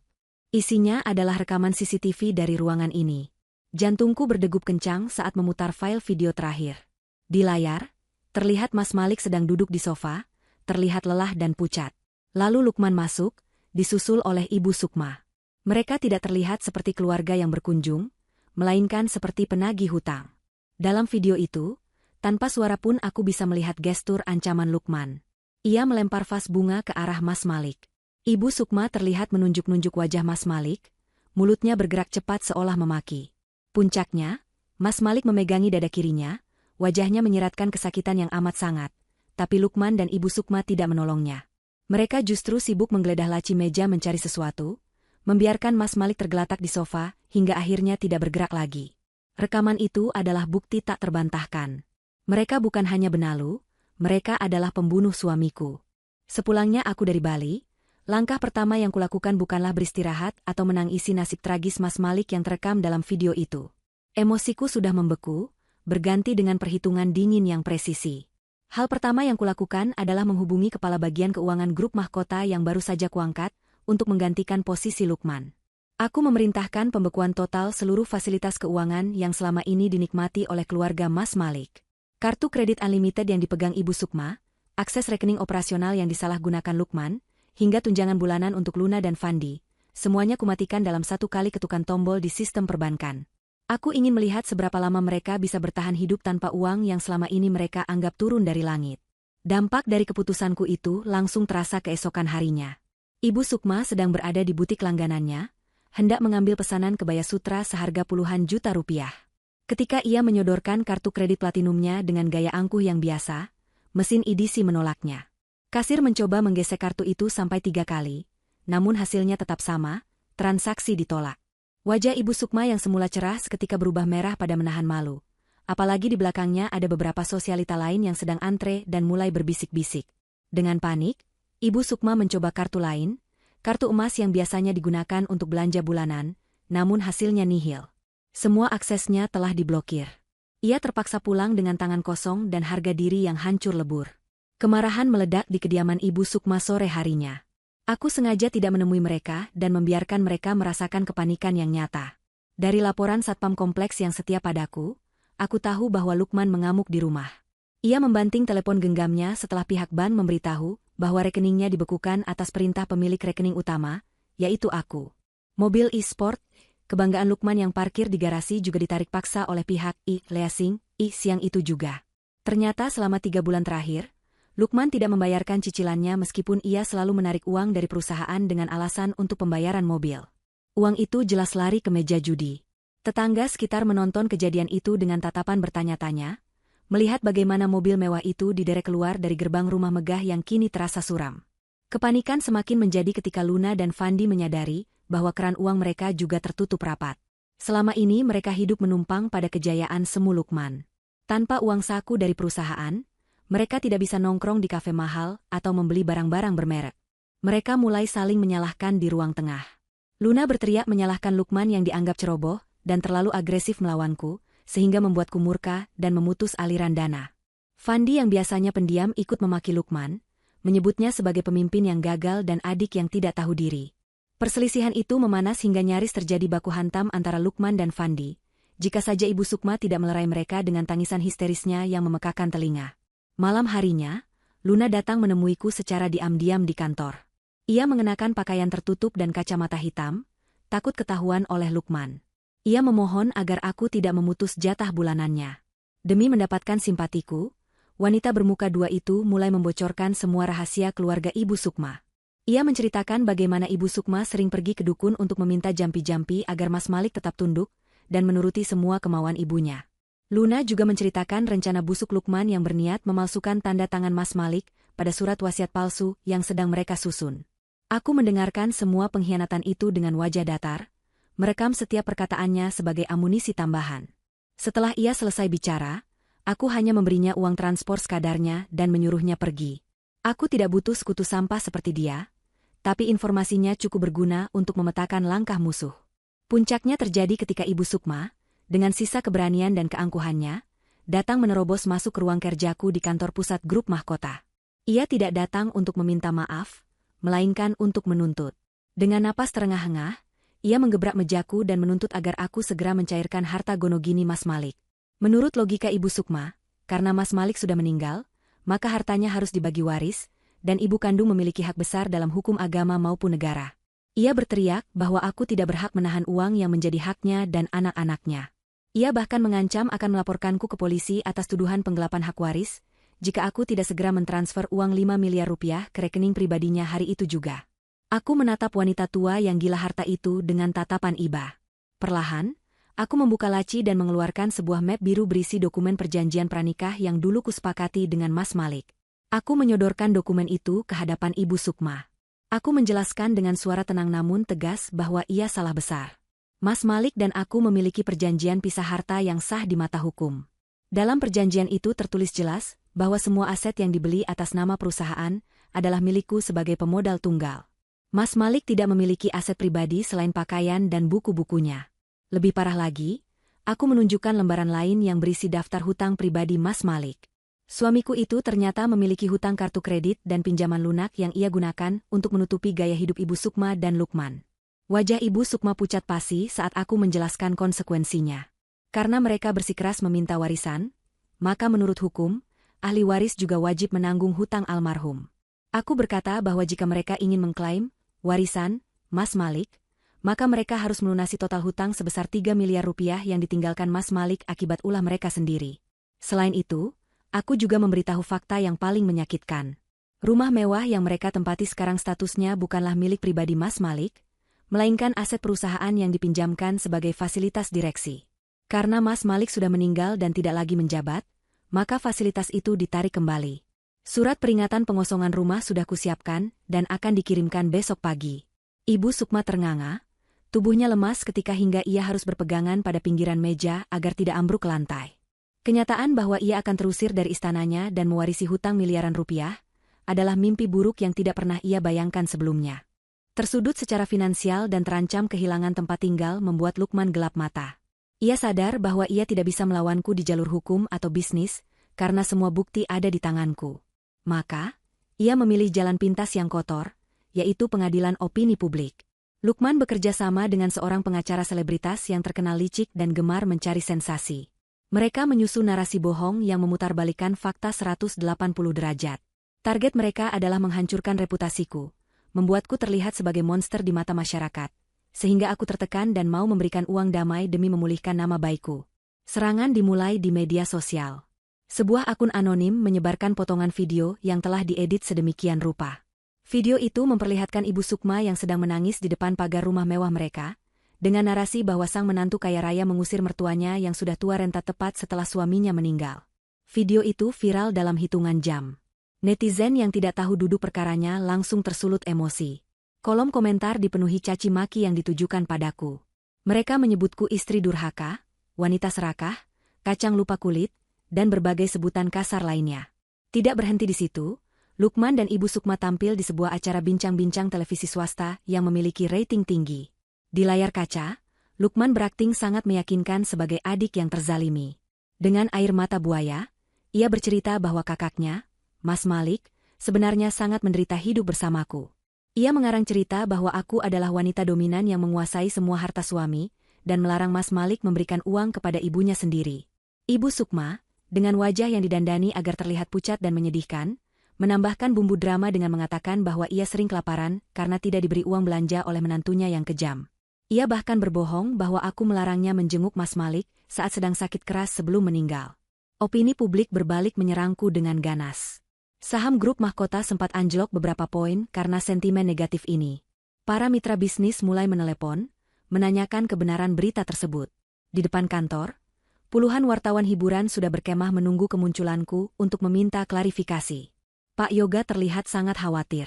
Isinya adalah rekaman CCTV dari ruangan ini. Jantungku berdegup kencang saat memutar file video terakhir. Di layar, terlihat Mas Malik sedang duduk di sofa, terlihat lelah dan pucat. Lalu Lukman masuk, disusul oleh Ibu Sukma. Mereka tidak terlihat seperti keluarga yang berkunjung, melainkan seperti penagih hutang. Dalam video itu, tanpa suara pun aku bisa melihat gestur ancaman Lukman. Ia melempar vas bunga ke arah Mas Malik. Ibu Sukma terlihat menunjuk-nunjuk wajah Mas Malik, mulutnya bergerak cepat seolah memaki. Puncaknya, Mas Malik memegangi dada kirinya, wajahnya menyiratkan kesakitan yang amat sangat, tapi Lukman dan Ibu Sukma tidak menolongnya. Mereka justru sibuk menggeledah laci meja mencari sesuatu, membiarkan Mas Malik tergeletak di sofa, hingga akhirnya tidak bergerak lagi. Rekaman itu adalah bukti tak terbantahkan. Mereka bukan hanya benalu, mereka adalah pembunuh suamiku. Sepulangnya aku dari Bali, langkah pertama yang kulakukan bukanlah beristirahat atau menangisi nasib tragis Mas Malik yang terekam dalam video itu. Emosiku sudah membeku, berganti dengan perhitungan dingin yang presisi. Hal pertama yang kulakukan adalah menghubungi kepala bagian keuangan grup mahkota yang baru saja kuangkat untuk menggantikan posisi Lukman. Aku memerintahkan pembekuan total seluruh fasilitas keuangan yang selama ini dinikmati oleh keluarga Mas Malik. Kartu kredit unlimited yang dipegang Ibu Sukma, akses rekening operasional yang disalahgunakan Lukman, hingga tunjangan bulanan untuk Luna dan Fandi, semuanya kumatikan dalam satu kali ketukan tombol di sistem perbankan. Aku ingin melihat seberapa lama mereka bisa bertahan hidup tanpa uang yang selama ini mereka anggap turun dari langit. Dampak dari keputusanku itu langsung terasa keesokan harinya. Ibu Sukma sedang berada di butik langganannya, hendak mengambil pesanan kebaya sutra seharga puluhan juta rupiah. Ketika ia menyodorkan kartu kredit platinumnya dengan gaya angkuh yang biasa, mesin EDC menolaknya. Kasir mencoba menggesek kartu itu sampai 3 kali, namun hasilnya tetap sama, transaksi ditolak. Wajah Ibu Sukma yang semula cerah seketika berubah merah pada menahan malu. Apalagi di belakangnya ada beberapa sosialita lain yang sedang antre dan mulai berbisik-bisik. Dengan panik, Ibu Sukma mencoba kartu lain, kartu emas yang biasanya digunakan untuk belanja bulanan, namun hasilnya nihil. Semua aksesnya telah diblokir. Ia terpaksa pulang dengan tangan kosong dan harga diri yang hancur lebur. Kemarahan meledak di kediaman Ibu Sukma sore harinya. Aku sengaja tidak menemui mereka dan membiarkan mereka merasakan kepanikan yang nyata. Dari laporan satpam kompleks yang setia padaku, aku tahu bahwa Lukman mengamuk di rumah. Ia membanting telepon genggamnya setelah pihak bank memberitahu bahwa rekeningnya dibekukan atas perintah pemilik rekening utama, yaitu aku. Mobil e-sport, kebanggaan Lukman yang parkir di garasi juga ditarik paksa oleh pihak leasing siang itu juga. Ternyata selama 3 bulan terakhir, Lukman tidak membayarkan cicilannya meskipun ia selalu menarik uang dari perusahaan dengan alasan untuk pembayaran mobil. Uang itu jelas lari ke meja judi. Tetangga sekitar menonton kejadian itu dengan tatapan bertanya-tanya, melihat bagaimana mobil mewah itu diderek keluar dari gerbang rumah megah yang kini terasa suram. Kepanikan semakin menjadi ketika Luna dan Fandi menyadari bahwa keran uang mereka juga tertutup rapat. Selama ini mereka hidup menumpang pada kejayaan semu Lukman. Tanpa uang saku dari perusahaan, mereka tidak bisa nongkrong di kafe mahal atau membeli barang-barang bermerek. Mereka mulai saling menyalahkan di ruang tengah. Luna berteriak menyalahkan Lukman yang dianggap ceroboh dan terlalu agresif melawanku, sehingga membuatku murka dan memutus aliran dana. Fandi yang biasanya pendiam ikut memaki Lukman, menyebutnya sebagai pemimpin yang gagal dan adik yang tidak tahu diri. Perselisihan itu memanas hingga nyaris terjadi baku hantam antara Lukman dan Fandi, jika saja Ibu Sukma tidak melerai mereka dengan tangisan histerisnya yang memekakan telinga. Malam harinya, Luna datang menemuiku secara diam-diam di kantor. Ia mengenakan pakaian tertutup dan kacamata hitam, takut ketahuan oleh Lukman. Ia memohon agar aku tidak memutus jatah bulanannya. Demi mendapatkan simpatiku, wanita bermuka 2 itu mulai membocorkan semua rahasia keluarga Ibu Sukma. Ia menceritakan bagaimana Ibu Sukma sering pergi ke dukun untuk meminta jampi-jampi agar Mas Malik tetap tunduk dan menuruti semua kemauan ibunya. Luna juga menceritakan rencana busuk Lukman yang berniat memalsukan tanda tangan Mas Malik pada surat wasiat palsu yang sedang mereka susun. Aku mendengarkan semua pengkhianatan itu dengan wajah datar, merekam setiap perkataannya sebagai amunisi tambahan. Setelah ia selesai bicara, aku hanya memberinya uang transport sekadarnya dan menyuruhnya pergi. Aku tidak butuh sekutu sampah seperti dia, tapi informasinya cukup berguna untuk memetakan langkah musuh. Puncaknya terjadi ketika Ibu Sukma, dengan sisa keberanian dan keangkuhannya, datang menerobos masuk ke ruang kerjaku di kantor pusat grup mahkota. Ia tidak datang untuk meminta maaf, melainkan untuk menuntut. Dengan napas terengah-engah, ia menggebrak mejaku dan menuntut agar aku segera mencairkan harta gonogini Mas Malik. Menurut logika Ibu Sukma, karena Mas Malik sudah meninggal, maka hartanya harus dibagi waris, dan ibu kandung memiliki hak besar dalam hukum agama maupun negara. Ia berteriak bahwa aku tidak berhak menahan uang yang menjadi haknya dan anak-anaknya. Ia bahkan mengancam akan melaporkanku ke polisi atas tuduhan penggelapan hak waris, jika aku tidak segera mentransfer uang 5 miliar rupiah ke rekening pribadinya hari itu juga. Aku menatap wanita tua yang gila harta itu dengan tatapan iba. Perlahan, aku membuka laci dan mengeluarkan sebuah map biru berisi dokumen perjanjian pranikah yang dulu kusepakati dengan Mas Malik. Aku menyodorkan dokumen itu ke hadapan Ibu Sukma. Aku menjelaskan dengan suara tenang namun tegas bahwa ia salah besar. Mas Malik dan aku memiliki perjanjian pisah harta yang sah di mata hukum. Dalam perjanjian itu tertulis jelas bahwa semua aset yang dibeli atas nama perusahaan adalah milikku sebagai pemodal tunggal. Mas Malik tidak memiliki aset pribadi selain pakaian dan buku-bukunya. Lebih parah lagi, aku menunjukkan lembaran lain yang berisi daftar hutang pribadi Mas Malik. Suamiku itu ternyata memiliki hutang kartu kredit dan pinjaman lunak yang ia gunakan untuk menutupi gaya hidup Ibu Sukma dan Lukman. Wajah Ibu Sukma pucat pasi saat aku menjelaskan konsekuensinya. Karena mereka bersikeras meminta warisan, maka menurut hukum, ahli waris juga wajib menanggung hutang almarhum. Aku berkata bahwa jika mereka ingin mengklaim warisan Mas Malik, maka mereka harus melunasi total hutang sebesar 3 miliar rupiah yang ditinggalkan Mas Malik akibat ulah mereka sendiri. Selain itu, aku juga memberitahu fakta yang paling menyakitkan. Rumah mewah yang mereka tempati sekarang statusnya bukanlah milik pribadi Mas Malik, melainkan aset perusahaan yang dipinjamkan sebagai fasilitas direksi. Karena Mas Malik sudah meninggal dan tidak lagi menjabat, maka fasilitas itu ditarik kembali. Surat peringatan pengosongan rumah sudah kusiapkan dan akan dikirimkan besok pagi. Ibu Sukma ternganga, tubuhnya lemas ketika hingga ia harus berpegangan pada pinggiran meja agar tidak ambruk ke lantai. Kenyataan bahwa ia akan terusir dari istananya dan mewarisi hutang miliaran rupiah adalah mimpi buruk yang tidak pernah ia bayangkan sebelumnya. Tersudut secara finansial dan terancam kehilangan tempat tinggal membuat Lukman gelap mata. Ia sadar bahwa ia tidak bisa melawanku di jalur hukum atau bisnis, karena semua bukti ada di tanganku. Maka, ia memilih jalan pintas yang kotor, yaitu pengadilan opini publik. Lukman bekerja sama dengan seorang pengacara selebritas yang terkenal licik dan gemar mencari sensasi. Mereka menyusun narasi bohong yang memutarbalikkan fakta 180 derajat. Target mereka adalah menghancurkan reputasiku, membuatku terlihat sebagai monster di mata masyarakat, sehingga aku tertekan dan mau memberikan uang damai demi memulihkan nama baikku. Serangan dimulai di media sosial. Sebuah akun anonim menyebarkan potongan video yang telah diedit sedemikian rupa. Video itu memperlihatkan Ibu Sukma yang sedang menangis di depan pagar rumah mewah mereka, dengan narasi bahwa sang menantu kaya raya mengusir mertuanya yang sudah tua renta tepat setelah suaminya meninggal. Video itu viral dalam hitungan jam. Netizen yang tidak tahu duduk perkaranya langsung tersulut emosi. Kolom komentar dipenuhi caci maki yang ditujukan padaku. Mereka menyebutku istri durhaka, wanita serakah, kacang lupa kulit, dan berbagai sebutan kasar lainnya. Tidak berhenti di situ, Lukman dan Ibu Sukma tampil di sebuah acara bincang-bincang televisi swasta yang memiliki rating tinggi. Di layar kaca, Lukman berakting sangat meyakinkan sebagai adik yang terzalimi. Dengan air mata buaya, ia bercerita bahwa kakaknya, Mas Malik, sebenarnya sangat menderita hidup bersamaku. Ia mengarang cerita bahwa aku adalah wanita dominan yang menguasai semua harta suami, dan melarang Mas Malik memberikan uang kepada ibunya sendiri. Ibu Sukma, dengan wajah yang didandani agar terlihat pucat dan menyedihkan, menambahkan bumbu drama dengan mengatakan bahwa ia sering kelaparan karena tidak diberi uang belanja oleh menantunya yang kejam. Ia bahkan berbohong bahwa aku melarangnya menjenguk Mas Malik saat sedang sakit keras sebelum meninggal. Opini publik berbalik menyerangku dengan ganas. Saham grup mahkota sempat anjlok beberapa poin karena sentimen negatif ini. Para mitra bisnis mulai menelepon, menanyakan kebenaran berita tersebut. Di depan kantor, puluhan wartawan hiburan sudah berkemah menunggu kemunculanku untuk meminta klarifikasi. Pak Yoga terlihat sangat khawatir.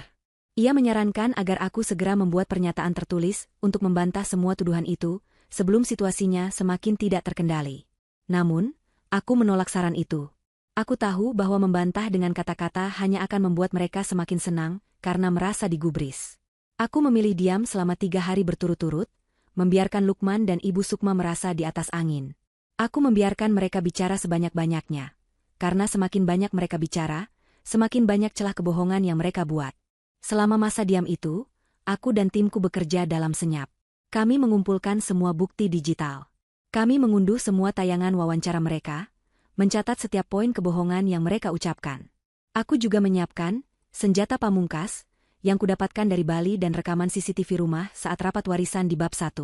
Ia menyarankan agar aku segera membuat pernyataan tertulis untuk membantah semua tuduhan itu sebelum situasinya semakin tidak terkendali. Namun, aku menolak saran itu. Aku tahu bahwa membantah dengan kata-kata hanya akan membuat mereka semakin senang karena merasa digubris. Aku memilih diam selama 3 hari berturut-turut, membiarkan Lukman dan Ibu Sukma merasa di atas angin. Aku membiarkan mereka bicara sebanyak-banyaknya. Karena semakin banyak mereka bicara, semakin banyak celah kebohongan yang mereka buat. Selama masa diam itu, aku dan timku bekerja dalam senyap. Kami mengumpulkan semua bukti digital. Kami mengunduh semua tayangan wawancara mereka, mencatat setiap poin kebohongan yang mereka ucapkan. Aku juga menyiapkan senjata pamungkas yang kudapatkan dari Bali dan rekaman CCTV rumah saat rapat warisan di bab 1.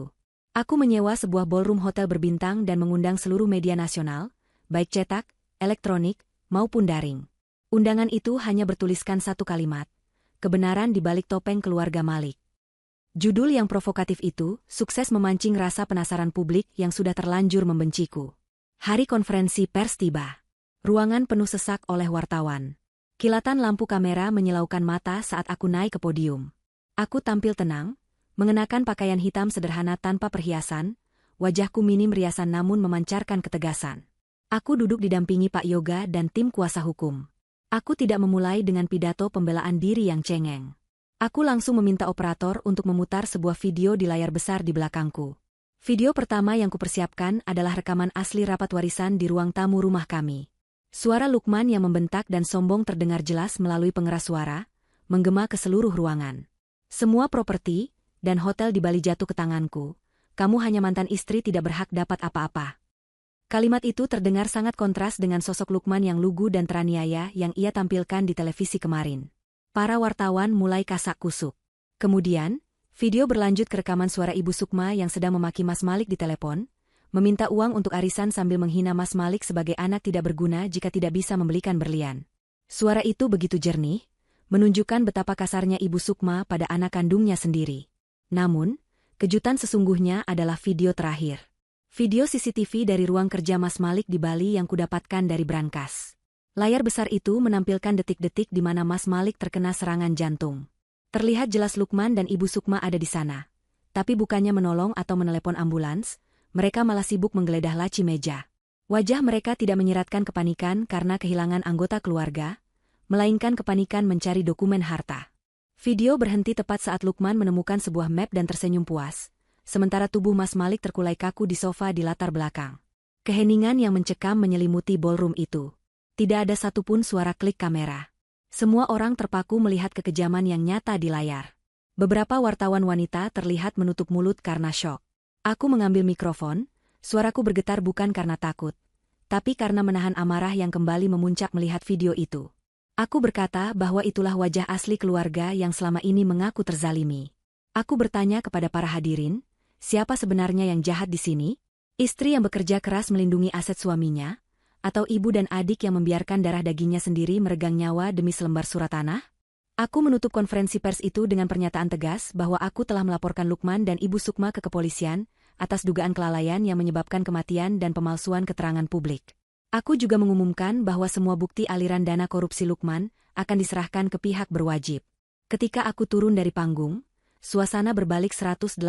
Aku menyewa sebuah ballroom hotel berbintang dan mengundang seluruh media nasional, baik cetak, elektronik, maupun daring. Undangan itu hanya bertuliskan satu kalimat, kebenaran di balik topeng keluarga Malik. Judul yang provokatif itu sukses memancing rasa penasaran publik yang sudah terlanjur membenciku. Hari konferensi pers tiba. Ruangan penuh sesak oleh wartawan. Kilatan lampu kamera menyilaukan mata saat aku naik ke podium. Aku tampil tenang, mengenakan pakaian hitam sederhana tanpa perhiasan, wajahku minim riasan namun memancarkan ketegasan. Aku duduk didampingi Pak Yoga dan tim kuasa hukum. Aku tidak memulai dengan pidato pembelaan diri yang cengeng. Aku langsung meminta operator untuk memutar sebuah video di layar besar di belakangku. Video pertama yang kupersiapkan adalah rekaman asli rapat warisan di ruang tamu rumah kami. Suara Lukman yang membentak dan sombong terdengar jelas melalui pengeras suara, menggema ke seluruh ruangan. Semua properti dan hotel di Bali jatuh ke tanganku. Kamu hanya mantan istri tidak berhak dapat apa-apa. Kalimat itu terdengar sangat kontras dengan sosok Lukman yang lugu dan teraniaya yang ia tampilkan di televisi kemarin. Para wartawan mulai kasak kusuk. Kemudian, Video berlanjut ke rekaman suara Ibu Sukma yang sedang memaki Mas Malik di telepon, meminta uang untuk arisan sambil menghina Mas Malik sebagai anak tidak berguna jika tidak bisa membelikan berlian. Suara itu begitu jernih, menunjukkan betapa kasarnya Ibu Sukma pada anak kandungnya sendiri. Namun, kejutan sesungguhnya adalah video terakhir. Video CCTV dari ruang kerja Mas Malik di Bali yang kudapatkan dari brankas. Layar besar itu menampilkan detik-detik di mana Mas Malik terkena serangan jantung. Terlihat jelas Lukman dan Ibu Sukma ada di sana. Tapi bukannya menolong atau menelepon ambulans, mereka malah sibuk menggeledah laci meja. Wajah mereka tidak menyiratkan kepanikan karena kehilangan anggota keluarga, melainkan kepanikan mencari dokumen harta. Video berhenti tepat saat Lukman menemukan sebuah map dan tersenyum puas. Sementara tubuh Mas Malik terkulai kaku di sofa di latar belakang. Keheningan yang mencekam menyelimuti ballroom itu. Tidak ada satupun suara klik kamera. Semua orang terpaku melihat kekejaman yang nyata di layar. Beberapa wartawan wanita terlihat menutup mulut karena syok. Aku mengambil mikrofon, suaraku bergetar bukan karena takut, tapi karena menahan amarah yang kembali memuncak melihat video itu. Aku berkata bahwa itulah wajah asli keluarga yang selama ini mengaku terzalimi. Aku bertanya kepada para hadirin, siapa sebenarnya yang jahat di sini? Istri yang bekerja keras melindungi aset suaminya? Atau ibu dan adik yang membiarkan darah dagingnya sendiri meregang nyawa demi selembar surat tanah? Aku menutup konferensi pers itu dengan pernyataan tegas bahwa aku telah melaporkan Lukman dan Ibu Sukma ke kepolisian atas dugaan kelalaian yang menyebabkan kematian dan pemalsuan keterangan publik. Aku juga mengumumkan bahwa semua bukti aliran dana korupsi Lukman akan diserahkan ke pihak berwajib. Ketika aku turun dari panggung, suasana berbalik 180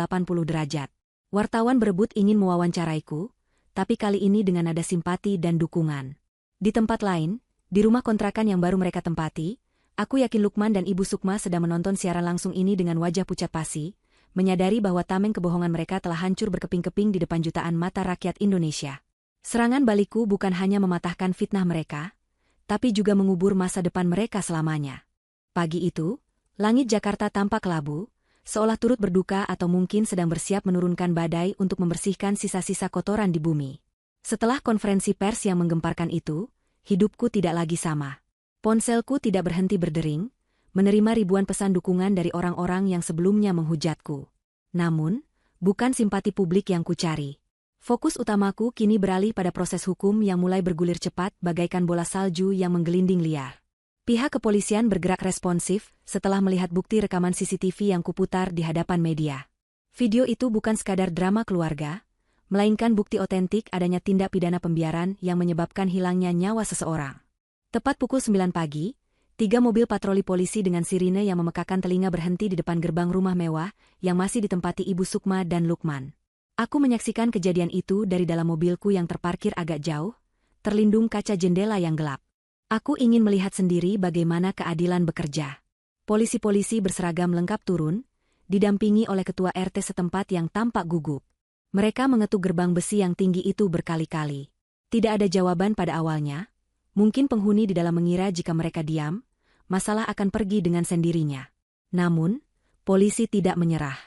derajat. Wartawan berebut ingin mewawancaraiku, tapi kali ini dengan nada simpati dan dukungan. Di tempat lain, di rumah kontrakan yang baru mereka tempati, aku yakin Lukman dan Ibu Sukma sedang menonton siaran langsung ini dengan wajah pucat pasi, menyadari bahwa tameng kebohongan mereka telah hancur berkeping-keping di depan jutaan mata rakyat Indonesia. Serangan balikku bukan hanya mematahkan fitnah mereka, tapi juga mengubur masa depan mereka selamanya. Pagi itu, langit Jakarta tampak kelabu, seolah turut berduka atau mungkin sedang bersiap menurunkan badai untuk membersihkan sisa-sisa kotoran di bumi. Setelah konferensi pers yang menggemparkan itu, hidupku tidak lagi sama. Ponselku tidak berhenti berdering, menerima ribuan pesan dukungan dari orang-orang yang sebelumnya menghujatku. Namun, bukan simpati publik yang kucari. Fokus utamaku kini beralih pada proses hukum yang mulai bergulir cepat bagaikan bola salju yang menggelinding liar. Pihak kepolisian bergerak responsif setelah melihat bukti rekaman CCTV yang kuputar di hadapan media. Video itu bukan sekadar drama keluarga, melainkan bukti otentik adanya tindak pidana pembiaran yang menyebabkan hilangnya nyawa seseorang. Tepat pukul 9 pagi, 3 mobil patroli polisi dengan sirine yang memekakan telinga berhenti di depan gerbang rumah mewah yang masih ditempati Ibu Sukma dan Lukman. Aku menyaksikan kejadian itu dari dalam mobilku yang terparkir agak jauh, terlindung kaca jendela yang gelap. Aku ingin melihat sendiri bagaimana keadilan bekerja. Polisi-polisi berseragam lengkap turun, didampingi oleh ketua RT setempat yang tampak gugup. Mereka mengetuk gerbang besi yang tinggi itu berkali-kali. Tidak ada jawaban pada awalnya. Mungkin penghuni di dalam mengira jika mereka diam, masalah akan pergi dengan sendirinya. Namun, polisi tidak menyerah.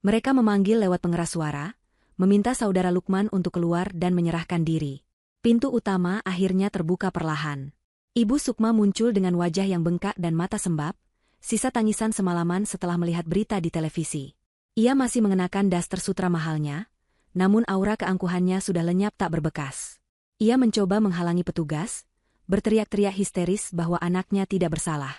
Mereka memanggil lewat pengeras suara, meminta saudara Lukman untuk keluar dan menyerahkan diri. Pintu utama akhirnya terbuka perlahan. Ibu Sukma muncul dengan wajah yang bengkak dan mata sembab, sisa tangisan semalaman setelah melihat berita di televisi. Ia masih mengenakan daster sutra mahalnya, namun aura keangkuhannya sudah lenyap tak berbekas. Ia mencoba menghalangi petugas, berteriak-teriak histeris bahwa anaknya tidak bersalah.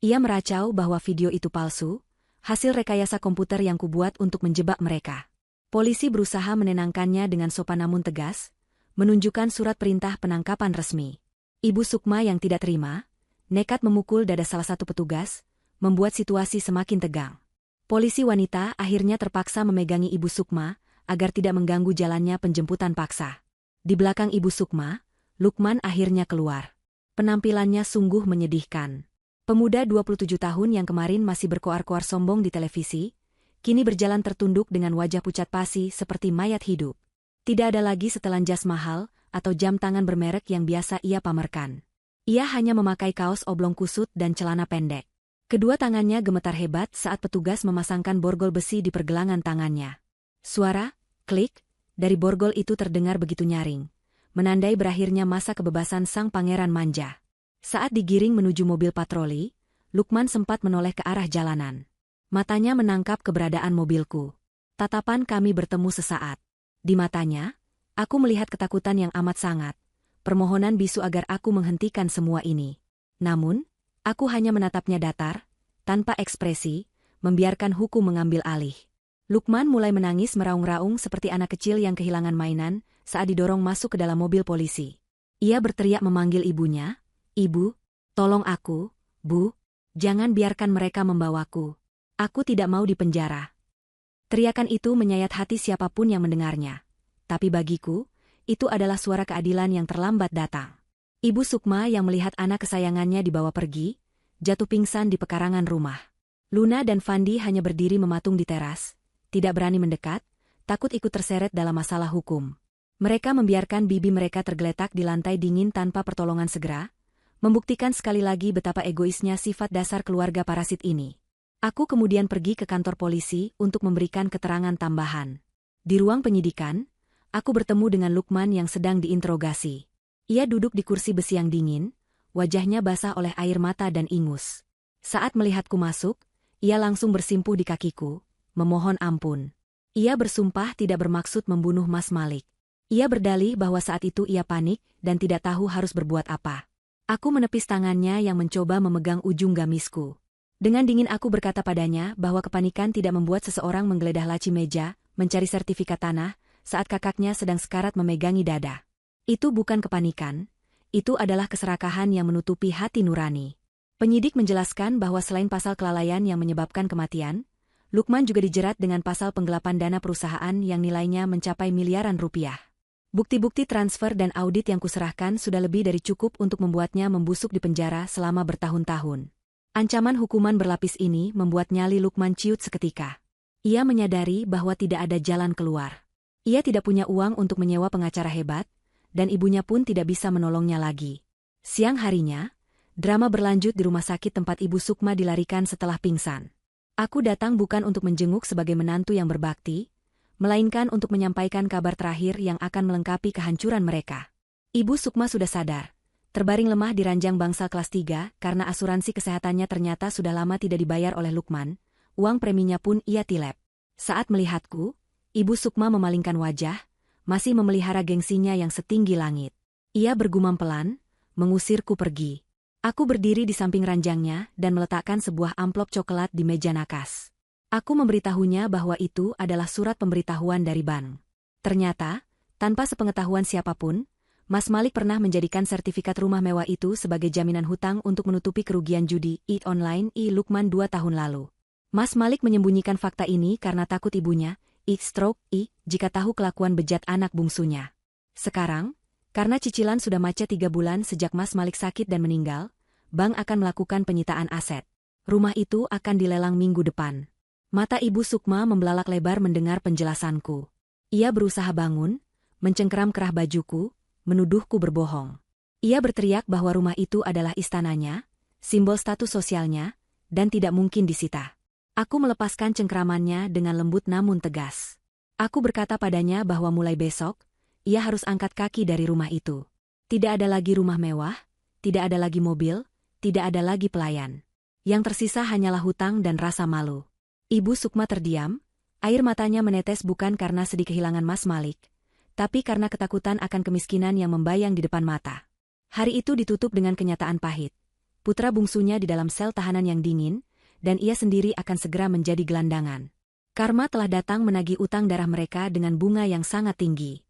Ia meracau bahwa video itu palsu, hasil rekayasa komputer yang kubuat untuk menjebak mereka. Polisi berusaha menenangkannya dengan sopan namun tegas, menunjukkan surat perintah penangkapan resmi. Ibu Sukma yang tidak terima, nekat memukul dada salah satu petugas, membuat situasi semakin tegang. Polisi wanita akhirnya terpaksa memegangi Ibu Sukma agar tidak mengganggu jalannya penjemputan paksa. Di belakang Ibu Sukma, Lukman akhirnya keluar. Penampilannya sungguh menyedihkan. Pemuda 27 tahun yang kemarin masih berkoar-koar sombong di televisi, kini berjalan tertunduk dengan wajah pucat pasi seperti mayat hidup. Tidak ada lagi setelan jas mahal atau jam tangan bermerek yang biasa ia pamerkan. Ia hanya memakai kaos oblong kusut dan celana pendek. Kedua tangannya gemetar hebat saat petugas memasangkan borgol besi di pergelangan tangannya. Suara, klik, dari borgol itu terdengar begitu nyaring, menandai berakhirnya masa kebebasan sang pangeran manja. Saat digiring menuju mobil patroli, Lukman sempat menoleh ke arah jalanan. Matanya menangkap keberadaan mobilku. Tatapan kami bertemu sesaat. Di matanya, aku melihat ketakutan yang amat sangat. Permohonan bisu agar aku menghentikan semua ini. Namun, aku hanya menatapnya datar, tanpa ekspresi, membiarkan hukum mengambil alih. Lukman mulai menangis meraung-raung seperti anak kecil yang kehilangan mainan saat didorong masuk ke dalam mobil polisi. Ia berteriak memanggil ibunya, "Ibu, tolong aku, Bu, jangan biarkan mereka membawaku. Aku tidak mau dipenjara." Teriakan itu menyayat hati siapapun yang mendengarnya. Tapi bagiku, itu adalah suara keadilan yang terlambat datang. Ibu Sukma yang melihat anak kesayangannya dibawa pergi, jatuh pingsan di pekarangan rumah. Luna dan Fandi hanya berdiri mematung di teras, tidak berani mendekat, takut ikut terseret dalam masalah hukum. Mereka membiarkan bibi mereka tergeletak di lantai dingin tanpa pertolongan segera, membuktikan sekali lagi betapa egoisnya sifat dasar keluarga parasit ini. Aku kemudian pergi ke kantor polisi untuk memberikan keterangan tambahan. Di ruang penyidikan, aku bertemu dengan Lukman yang sedang diinterogasi. Ia duduk di kursi besi yang dingin, wajahnya basah oleh air mata dan ingus. Saat melihatku masuk, ia langsung bersimpuh di kakiku, memohon ampun. Ia bersumpah tidak bermaksud membunuh Mas Malik. Ia berdalih bahwa saat itu ia panik dan tidak tahu harus berbuat apa. Aku menepis tangannya yang mencoba memegang ujung gamisku. Dengan dingin aku berkata padanya bahwa kepanikan tidak membuat seseorang menggeledah laci meja, mencari sertifikat tanah, saat kakaknya sedang sekarat memegangi dada. Itu bukan kepanikan, itu adalah keserakahan yang menutupi hati nurani. Penyidik menjelaskan bahwa selain pasal kelalaian yang menyebabkan kematian, Lukman juga dijerat dengan pasal penggelapan dana perusahaan yang nilainya mencapai miliaran rupiah. Bukti-bukti transfer dan audit yang kuserahkan sudah lebih dari cukup untuk membuatnya membusuk di penjara selama bertahun-tahun. Ancaman hukuman berlapis ini membuat nyali Lukman ciut seketika. Ia menyadari bahwa tidak ada jalan keluar. Ia tidak punya uang untuk menyewa pengacara hebat, dan ibunya pun tidak bisa menolongnya lagi. Siang harinya, drama berlanjut di rumah sakit tempat Ibu Sukma dilarikan setelah pingsan. Aku datang bukan untuk menjenguk sebagai menantu yang berbakti, melainkan untuk menyampaikan kabar terakhir yang akan melengkapi kehancuran mereka. Ibu Sukma sudah sadar. Terbaring lemah di ranjang bangsal kelas 3 karena asuransi kesehatannya ternyata sudah lama tidak dibayar oleh Lukman, uang preminya pun ia tilep. Saat melihatku, Ibu Sukma memalingkan wajah, masih memelihara gengsinya yang setinggi langit. Ia bergumam pelan, mengusirku pergi. Aku berdiri di samping ranjangnya dan meletakkan sebuah amplop coklat di meja nakas. Aku memberitahunya bahwa itu adalah surat pemberitahuan dari bank. Ternyata, tanpa sepengetahuan siapapun, Mas Malik pernah menjadikan sertifikat rumah mewah itu sebagai jaminan hutang untuk menutupi kerugian judi online Lukman 2 tahun lalu. Mas Malik menyembunyikan fakta ini karena takut ibunya, stroke jika tahu kelakuan bejat anak bungsunya. Sekarang, karena cicilan sudah macet 3 bulan sejak Mas Malik sakit dan meninggal, bank akan melakukan penyitaan aset. Rumah itu akan dilelang minggu depan. Mata Ibu Sukma membelalak lebar mendengar penjelasanku. Ia berusaha bangun, mencengkeram kerah bajuku, menuduhku berbohong. Ia berteriak bahwa rumah itu adalah istananya, simbol status sosialnya, dan tidak mungkin disita. Aku melepaskan cengkeramannya dengan lembut namun tegas. Aku berkata padanya bahwa mulai besok, ia harus angkat kaki dari rumah itu. Tidak ada lagi rumah mewah, tidak ada lagi mobil, tidak ada lagi pelayan. Yang tersisa hanyalah hutang dan rasa malu. Ibu Sukma terdiam, air matanya menetes bukan karena sedih kehilangan Mas Malik, tapi karena ketakutan akan kemiskinan yang membayang di depan mata. Hari itu ditutup dengan kenyataan pahit. Putra bungsunya di dalam sel tahanan yang dingin, dan ia sendiri akan segera menjadi gelandangan. Karma telah datang menagih utang darah mereka dengan bunga yang sangat tinggi.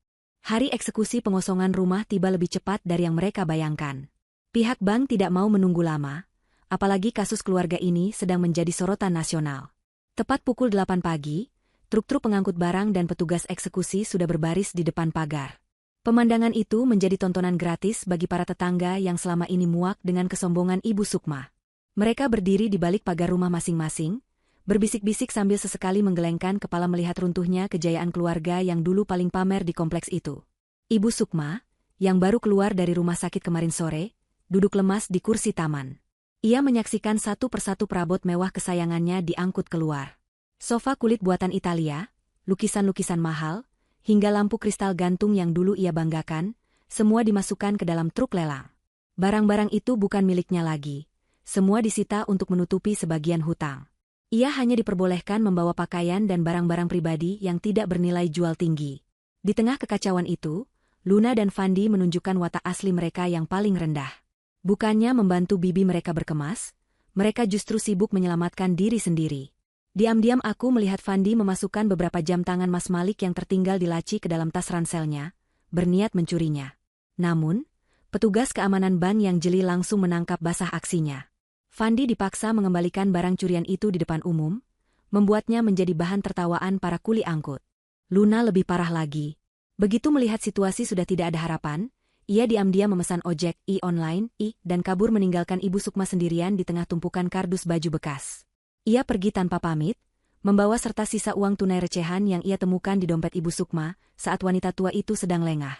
Hari eksekusi pengosongan rumah tiba lebih cepat dari yang mereka bayangkan. Pihak bank tidak mau menunggu lama, apalagi kasus keluarga ini sedang menjadi sorotan nasional. Tepat pukul 8 pagi, truk-truk pengangkut barang dan petugas eksekusi sudah berbaris di depan pagar. Pemandangan itu menjadi tontonan gratis bagi para tetangga yang selama ini muak dengan kesombongan Ibu Sukma. Mereka berdiri di balik pagar rumah masing-masing, berbisik-bisik sambil sesekali menggelengkan kepala melihat runtuhnya kejayaan keluarga yang dulu paling pamer di kompleks itu. Ibu Sukma, yang baru keluar dari rumah sakit kemarin sore, duduk lemas di kursi taman. Ia menyaksikan satu persatu perabot mewah kesayangannya diangkut keluar. Sofa kulit buatan Italia, lukisan-lukisan mahal, hingga lampu kristal gantung yang dulu ia banggakan, semua dimasukkan ke dalam truk lelang. Barang-barang itu bukan miliknya lagi. Semua disita untuk menutupi sebagian hutang. Ia hanya diperbolehkan membawa pakaian dan barang-barang pribadi yang tidak bernilai jual tinggi. Di tengah kekacauan itu, Luna dan Fandi menunjukkan watak asli mereka yang paling rendah. Bukannya membantu bibi mereka berkemas, mereka justru sibuk menyelamatkan diri sendiri. Diam-diam aku melihat Fandi memasukkan beberapa jam tangan Mas Malik yang tertinggal di laci ke dalam tas ranselnya, berniat mencurinya. Namun, petugas keamanan bank yang jeli langsung menangkap basah aksinya. Fandi dipaksa mengembalikan barang curian itu di depan umum, membuatnya menjadi bahan tertawaan para kuli angkut. Luna lebih parah lagi. Begitu melihat situasi sudah tidak ada harapan, ia diam-diam memesan ojek online dan kabur meninggalkan Ibu Sukma sendirian di tengah tumpukan kardus baju bekas. Ia pergi tanpa pamit, membawa serta sisa uang tunai recehan yang ia temukan di dompet Ibu Sukma saat wanita tua itu sedang lengah.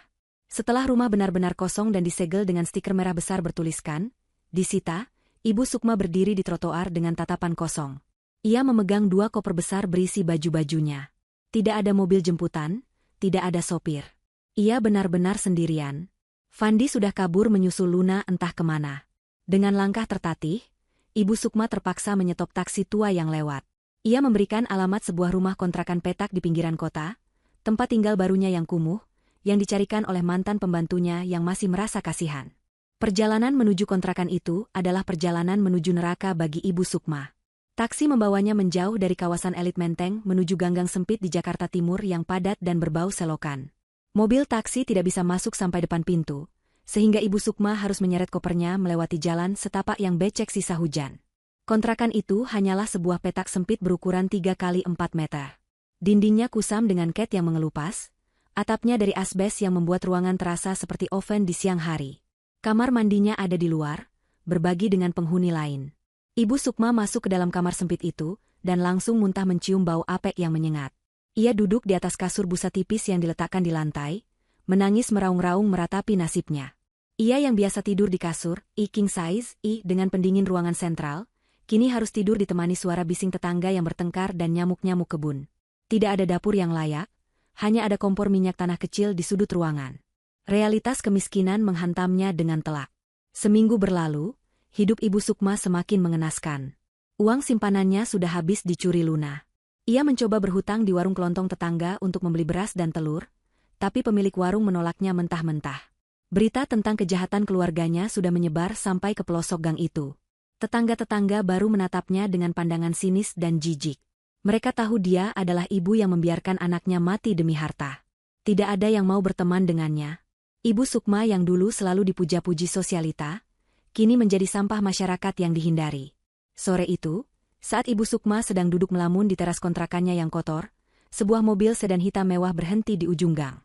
Setelah rumah benar-benar kosong dan disegel dengan stiker merah besar bertuliskan, disita, Ibu Sukma berdiri di trotoar dengan tatapan kosong. Ia memegang 2 koper besar berisi baju-bajunya. Tidak ada mobil jemputan, tidak ada sopir. Ia benar-benar sendirian. Fandi sudah kabur menyusul Luna entah kemana. Dengan langkah tertatih, Ibu Sukma terpaksa menyetop taksi tua yang lewat. Ia memberikan alamat sebuah rumah kontrakan petak di pinggiran kota, tempat tinggal barunya yang kumuh, yang dicarikan oleh mantan pembantunya yang masih merasa kasihan. Perjalanan menuju kontrakan itu adalah perjalanan menuju neraka bagi Ibu Sukma. Taksi membawanya menjauh dari kawasan elit Menteng menuju ganggang sempit di Jakarta Timur yang padat dan berbau selokan. Mobil taksi tidak bisa masuk sampai depan pintu, sehingga Ibu Sukma harus menyeret kopernya melewati jalan setapak yang becek sisa hujan. Kontrakan itu hanyalah sebuah petak sempit berukuran 3 kali 4 meter. Dindingnya kusam dengan cat yang mengelupas, atapnya dari asbes yang membuat ruangan terasa seperti oven di siang hari. Kamar mandinya ada di luar, berbagi dengan penghuni lain. Ibu Sukma masuk ke dalam kamar sempit itu, dan langsung muntah mencium bau apek yang menyengat. Ia duduk di atas kasur busa tipis yang diletakkan di lantai, menangis meraung-raung meratapi nasibnya. Ia yang biasa tidur di kasur, king size, dengan pendingin ruangan sentral, kini harus tidur ditemani suara bising tetangga yang bertengkar dan nyamuk-nyamuk kebun. Tidak ada dapur yang layak, hanya ada kompor minyak tanah kecil di sudut ruangan. Realitas kemiskinan menghantamnya dengan telak. Seminggu berlalu, hidup Ibu Sukma semakin mengenaskan. Uang simpanannya sudah habis dicuri Luna. Ia mencoba berhutang di warung kelontong tetangga untuk membeli beras dan telur, tapi pemilik warung menolaknya mentah-mentah. Berita tentang kejahatan keluarganya sudah menyebar sampai ke pelosok gang itu. Tetangga-tetangga baru menatapnya dengan pandangan sinis dan jijik. Mereka tahu dia adalah ibu yang membiarkan anaknya mati demi harta. Tidak ada yang mau berteman dengannya. Ibu Sukma yang dulu selalu dipuja-puji sosialita, kini menjadi sampah masyarakat yang dihindari. Sore itu, saat Ibu Sukma sedang duduk melamun di teras kontrakannya yang kotor, sebuah mobil sedan hitam mewah berhenti di ujung gang.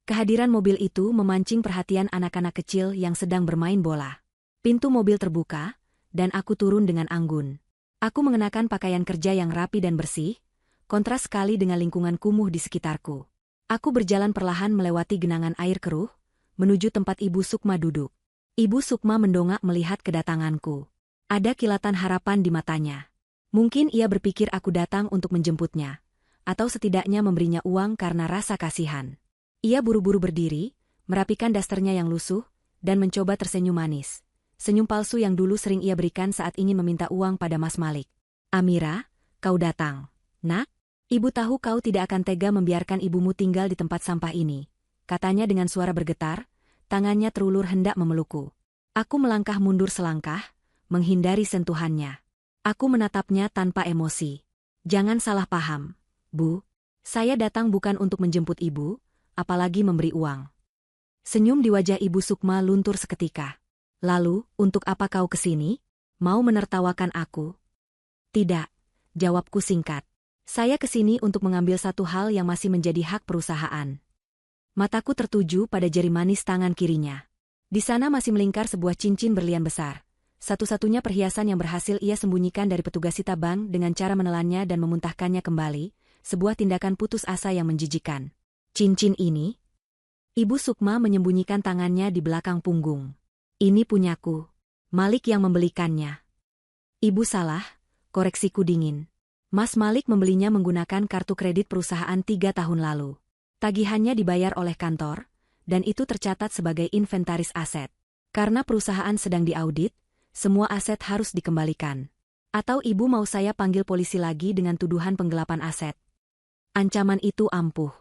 Kehadiran mobil itu memancing perhatian anak-anak kecil yang sedang bermain bola. Pintu mobil terbuka, dan aku turun dengan anggun. Aku mengenakan pakaian kerja yang rapi dan bersih, kontras sekali dengan lingkungan kumuh di sekitarku. Aku berjalan perlahan melewati genangan air keruh, menuju tempat Ibu Sukma duduk. Ibu Sukma mendongak melihat kedatanganku. Ada kilatan harapan di matanya. Mungkin ia berpikir aku datang untuk menjemputnya, atau setidaknya memberinya uang karena rasa kasihan. Ia buru-buru berdiri, merapikan dasternya yang lusuh, dan mencoba tersenyum manis. Senyum palsu yang dulu sering ia berikan saat ingin meminta uang pada Mas Malik. "Amira, kau datang. Nak, ibu tahu kau tidak akan tega membiarkan ibumu tinggal di tempat sampah ini," katanya dengan suara bergetar, tangannya terulur hendak memelukku. Aku melangkah mundur selangkah, menghindari sentuhannya. Aku menatapnya tanpa emosi. "Jangan salah paham, Bu. Saya datang bukan untuk menjemput ibu, apalagi memberi uang." Senyum di wajah Ibu Sukma luntur seketika. "Lalu, untuk apa kau kesini? Mau menertawakan aku?" "Tidak," jawabku singkat. "Saya kesini untuk mengambil satu hal yang masih menjadi hak perusahaan." Mataku tertuju pada jari manis tangan kirinya. Di sana masih melingkar sebuah cincin berlian besar. Satu-satunya perhiasan yang berhasil ia sembunyikan dari petugas sita bank dengan cara menelannya dan memuntahkannya kembali, sebuah tindakan putus asa yang menjijikan. "Cincin ini?" Ibu Sukma menyembunyikan tangannya di belakang punggung. "Ini punyaku. Malik yang membelikannya." "Ibu salah," koreksiku dingin. "Mas Malik membelinya menggunakan kartu kredit perusahaan 3 tahun lalu. Tagihannya dibayar oleh kantor, dan itu tercatat sebagai inventaris aset. Karena perusahaan sedang diaudit, semua aset harus dikembalikan. Atau ibu mau saya panggil polisi lagi dengan tuduhan penggelapan aset? Ancaman itu ampuh.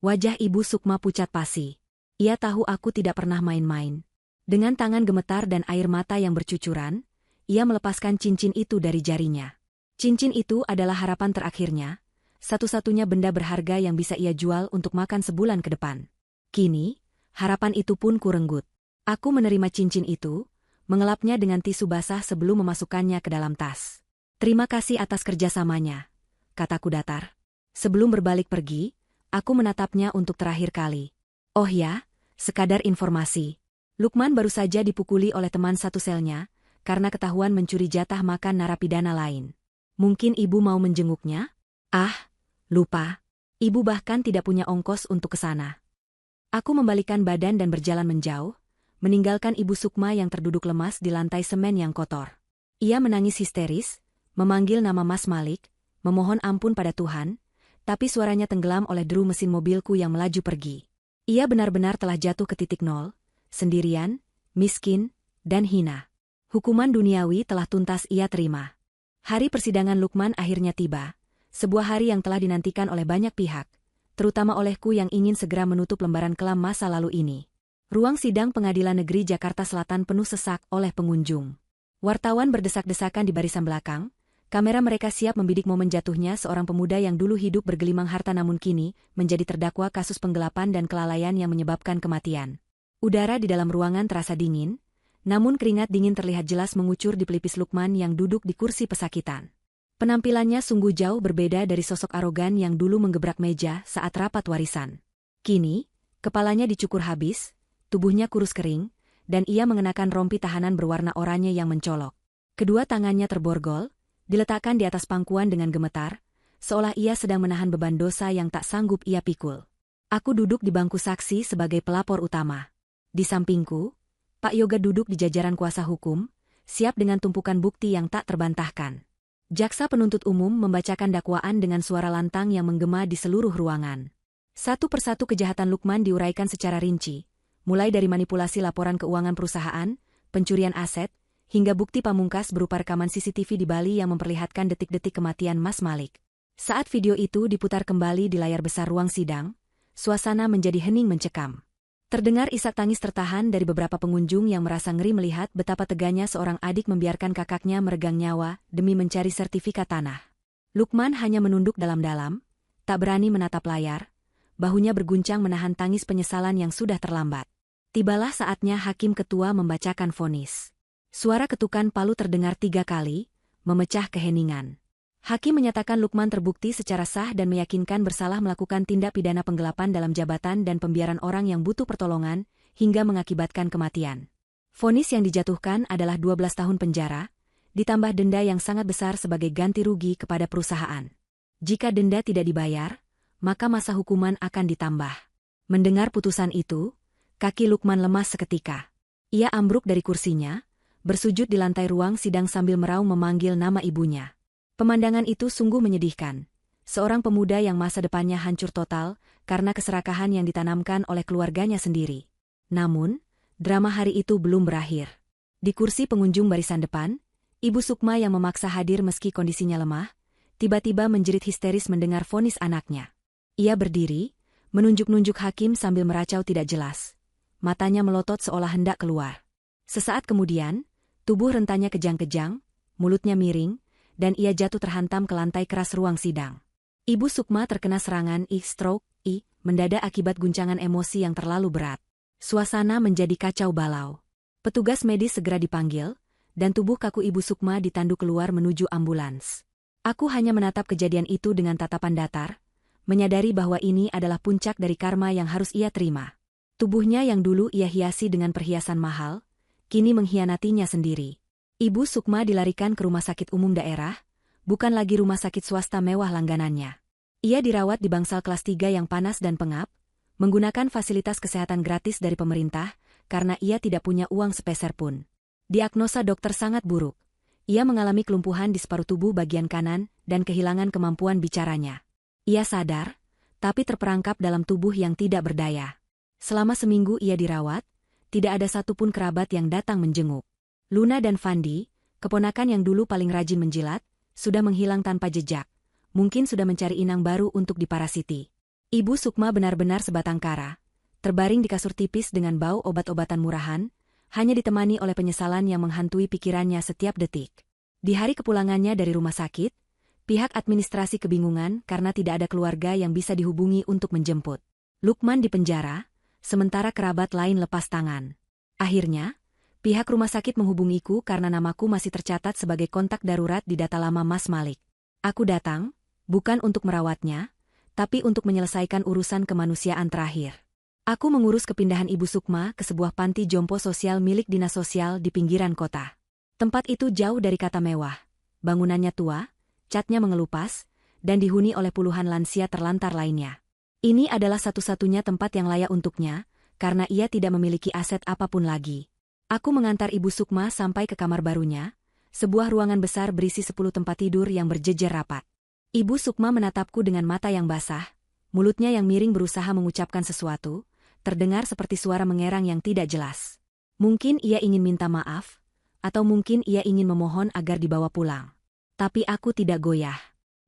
Wajah Ibu Sukma pucat pasi. Ia tahu aku tidak pernah main-main. Dengan tangan gemetar dan air mata yang bercucuran, ia melepaskan cincin itu dari jarinya. Cincin itu adalah harapan terakhirnya, satu-satunya benda berharga yang bisa ia jual untuk makan sebulan ke depan. Kini, harapan itu pun kurenggut. Aku menerima cincin itu, mengelapnya dengan tisu basah sebelum memasukkannya ke dalam tas. Terima kasih atas kerjasamanya, kataku datar. Sebelum berbalik pergi, aku menatapnya untuk terakhir kali. Oh ya, sekadar informasi. Lukman baru saja dipukuli oleh teman satu selnya, karena ketahuan mencuri jatah makan narapidana lain. Mungkin ibu mau menjenguknya? Ah, lupa. Ibu bahkan tidak punya ongkos untuk ke sana. Aku membalikan badan dan berjalan menjauh, meninggalkan Ibu Sukma yang terduduk lemas di lantai semen yang kotor. Ia menangis histeris, memanggil nama Mas Malik, memohon ampun pada Tuhan, tapi suaranya tenggelam oleh deru mesin mobilku yang melaju pergi. Ia benar-benar telah jatuh ke titik nol, sendirian, miskin, dan hina. Hukuman duniawi telah tuntas ia terima. Hari persidangan Lukman akhirnya tiba, sebuah hari yang telah dinantikan oleh banyak pihak, terutama olehku yang ingin segera menutup lembaran kelam masa lalu ini. Ruang sidang Pengadilan Negeri Jakarta Selatan penuh sesak oleh pengunjung. Wartawan berdesak-desakan di barisan belakang, kamera mereka siap membidik momen jatuhnya seorang pemuda yang dulu hidup bergelimang harta namun kini menjadi terdakwa kasus penggelapan dan kelalaian yang menyebabkan kematian. Udara di dalam ruangan terasa dingin, namun keringat dingin terlihat jelas mengucur di pelipis Lukman yang duduk di kursi pesakitan. Penampilannya sungguh jauh berbeda dari sosok arogan yang dulu menggebrak meja saat rapat warisan. Kini, kepalanya dicukur habis, tubuhnya kurus kering, dan ia mengenakan rompi tahanan berwarna oranye yang mencolok. Kedua tangannya terborgol, diletakkan di atas pangkuan dengan gemetar, seolah ia sedang menahan beban dosa yang tak sanggup ia pikul. Aku duduk di bangku saksi sebagai pelapor utama. Di sampingku, Pak Yoga duduk di jajaran kuasa hukum, siap dengan tumpukan bukti yang tak terbantahkan. Jaksa penuntut umum membacakan dakwaan dengan suara lantang yang menggema di seluruh ruangan. Satu persatu kejahatan Lukman diuraikan secara rinci, mulai dari manipulasi laporan keuangan perusahaan, pencurian aset, hingga bukti pamungkas berupa rekaman CCTV di Bali yang memperlihatkan detik-detik kematian Mas Malik. Saat video itu diputar kembali di layar besar ruang sidang, suasana menjadi hening mencekam. Terdengar isak tangis tertahan dari beberapa pengunjung yang merasa ngeri melihat betapa teganya seorang adik membiarkan kakaknya meregang nyawa demi mencari sertifikat tanah. Lukman hanya menunduk dalam-dalam, tak berani menatap layar, bahunya berguncang menahan tangis penyesalan yang sudah terlambat. Tibalah saatnya hakim ketua membacakan vonis. Suara ketukan palu terdengar 3 kali, memecah keheningan. Hakim menyatakan Lukman terbukti secara sah dan meyakinkan bersalah melakukan tindak pidana penggelapan dalam jabatan dan pembiaran orang yang butuh pertolongan, hingga mengakibatkan kematian. Vonis yang dijatuhkan adalah 12 tahun penjara, ditambah denda yang sangat besar sebagai ganti rugi kepada perusahaan. Jika denda tidak dibayar, maka masa hukuman akan ditambah. Mendengar putusan itu, kaki Lukman lemas seketika. Ia ambruk dari kursinya, bersujud di lantai ruang sidang sambil meraung memanggil nama ibunya. Pemandangan itu sungguh menyedihkan. Seorang pemuda yang masa depannya hancur total karena keserakahan yang ditanamkan oleh keluarganya sendiri. Namun, drama hari itu belum berakhir. Di kursi pengunjung barisan depan, Ibu Sukma yang memaksa hadir meski kondisinya lemah, tiba-tiba menjerit histeris mendengar vonis anaknya. Ia berdiri, menunjuk-nunjuk hakim sambil meracau tidak jelas. Matanya melotot seolah hendak keluar. Sesaat kemudian, tubuh rentanya kejang-kejang, mulutnya miring, dan ia jatuh terhantam ke lantai keras ruang sidang. Ibu Sukma terkena serangan stroke mendadak akibat guncangan emosi yang terlalu berat. Suasana menjadi kacau balau. Petugas medis segera dipanggil, dan tubuh kaku Ibu Sukma ditanduk keluar menuju ambulans. Aku hanya menatap kejadian itu dengan tatapan datar, menyadari bahwa ini adalah puncak dari karma yang harus ia terima. Tubuhnya yang dulu ia hiasi dengan perhiasan mahal, kini mengkhianatinya sendiri. Ibu Sukma dilarikan ke rumah sakit umum daerah, bukan lagi rumah sakit swasta mewah langganannya. Ia dirawat di bangsal kelas 3 yang panas dan pengap, menggunakan fasilitas kesehatan gratis dari pemerintah, karena ia tidak punya uang sepeser pun. Diagnosa dokter sangat buruk. Ia mengalami kelumpuhan di separuh tubuh bagian kanan dan kehilangan kemampuan bicaranya. Ia sadar, tapi terperangkap dalam tubuh yang tidak berdaya. Selama seminggu ia dirawat, tidak ada satupun kerabat yang datang menjenguk. Luna dan Fandi, Keponakan yang dulu paling rajin menjilat, sudah menghilang tanpa jejak. Mungkin sudah mencari inang baru untuk diparasiti. Ibu Sukma benar-benar sebatang kara. Terbaring di kasur tipis dengan bau obat-obatan murahan, hanya ditemani oleh penyesalan yang menghantui pikirannya setiap detik. Di hari kepulangannya dari rumah sakit, pihak administrasi kebingungan karena tidak ada keluarga yang bisa dihubungi untuk menjemput. Lukman di penjara, sementara kerabat lain lepas tangan. Akhirnya, pihak rumah sakit menghubungiku karena namaku masih tercatat sebagai kontak darurat di data lama Mas Malik. Aku datang, bukan untuk merawatnya, tapi untuk menyelesaikan urusan kemanusiaan terakhir. Aku mengurus kepindahan Ibu Sukma ke sebuah panti jompo sosial milik dinas sosial di pinggiran kota. Tempat itu jauh dari kata mewah. Bangunannya tua, catnya mengelupas, dan dihuni oleh puluhan lansia terlantar lainnya. Ini adalah satu-satunya tempat yang layak untuknya, karena ia tidak memiliki aset apapun lagi. Aku mengantar Ibu Sukma sampai ke kamar barunya, sebuah ruangan besar berisi 10 tempat tidur yang berjejer rapat. Ibu Sukma menatapku dengan mata yang basah, mulutnya yang miring berusaha mengucapkan sesuatu, terdengar seperti suara mengerang yang tidak jelas. Mungkin ia ingin minta maaf, atau mungkin ia ingin memohon agar dibawa pulang. Tapi aku tidak goyah.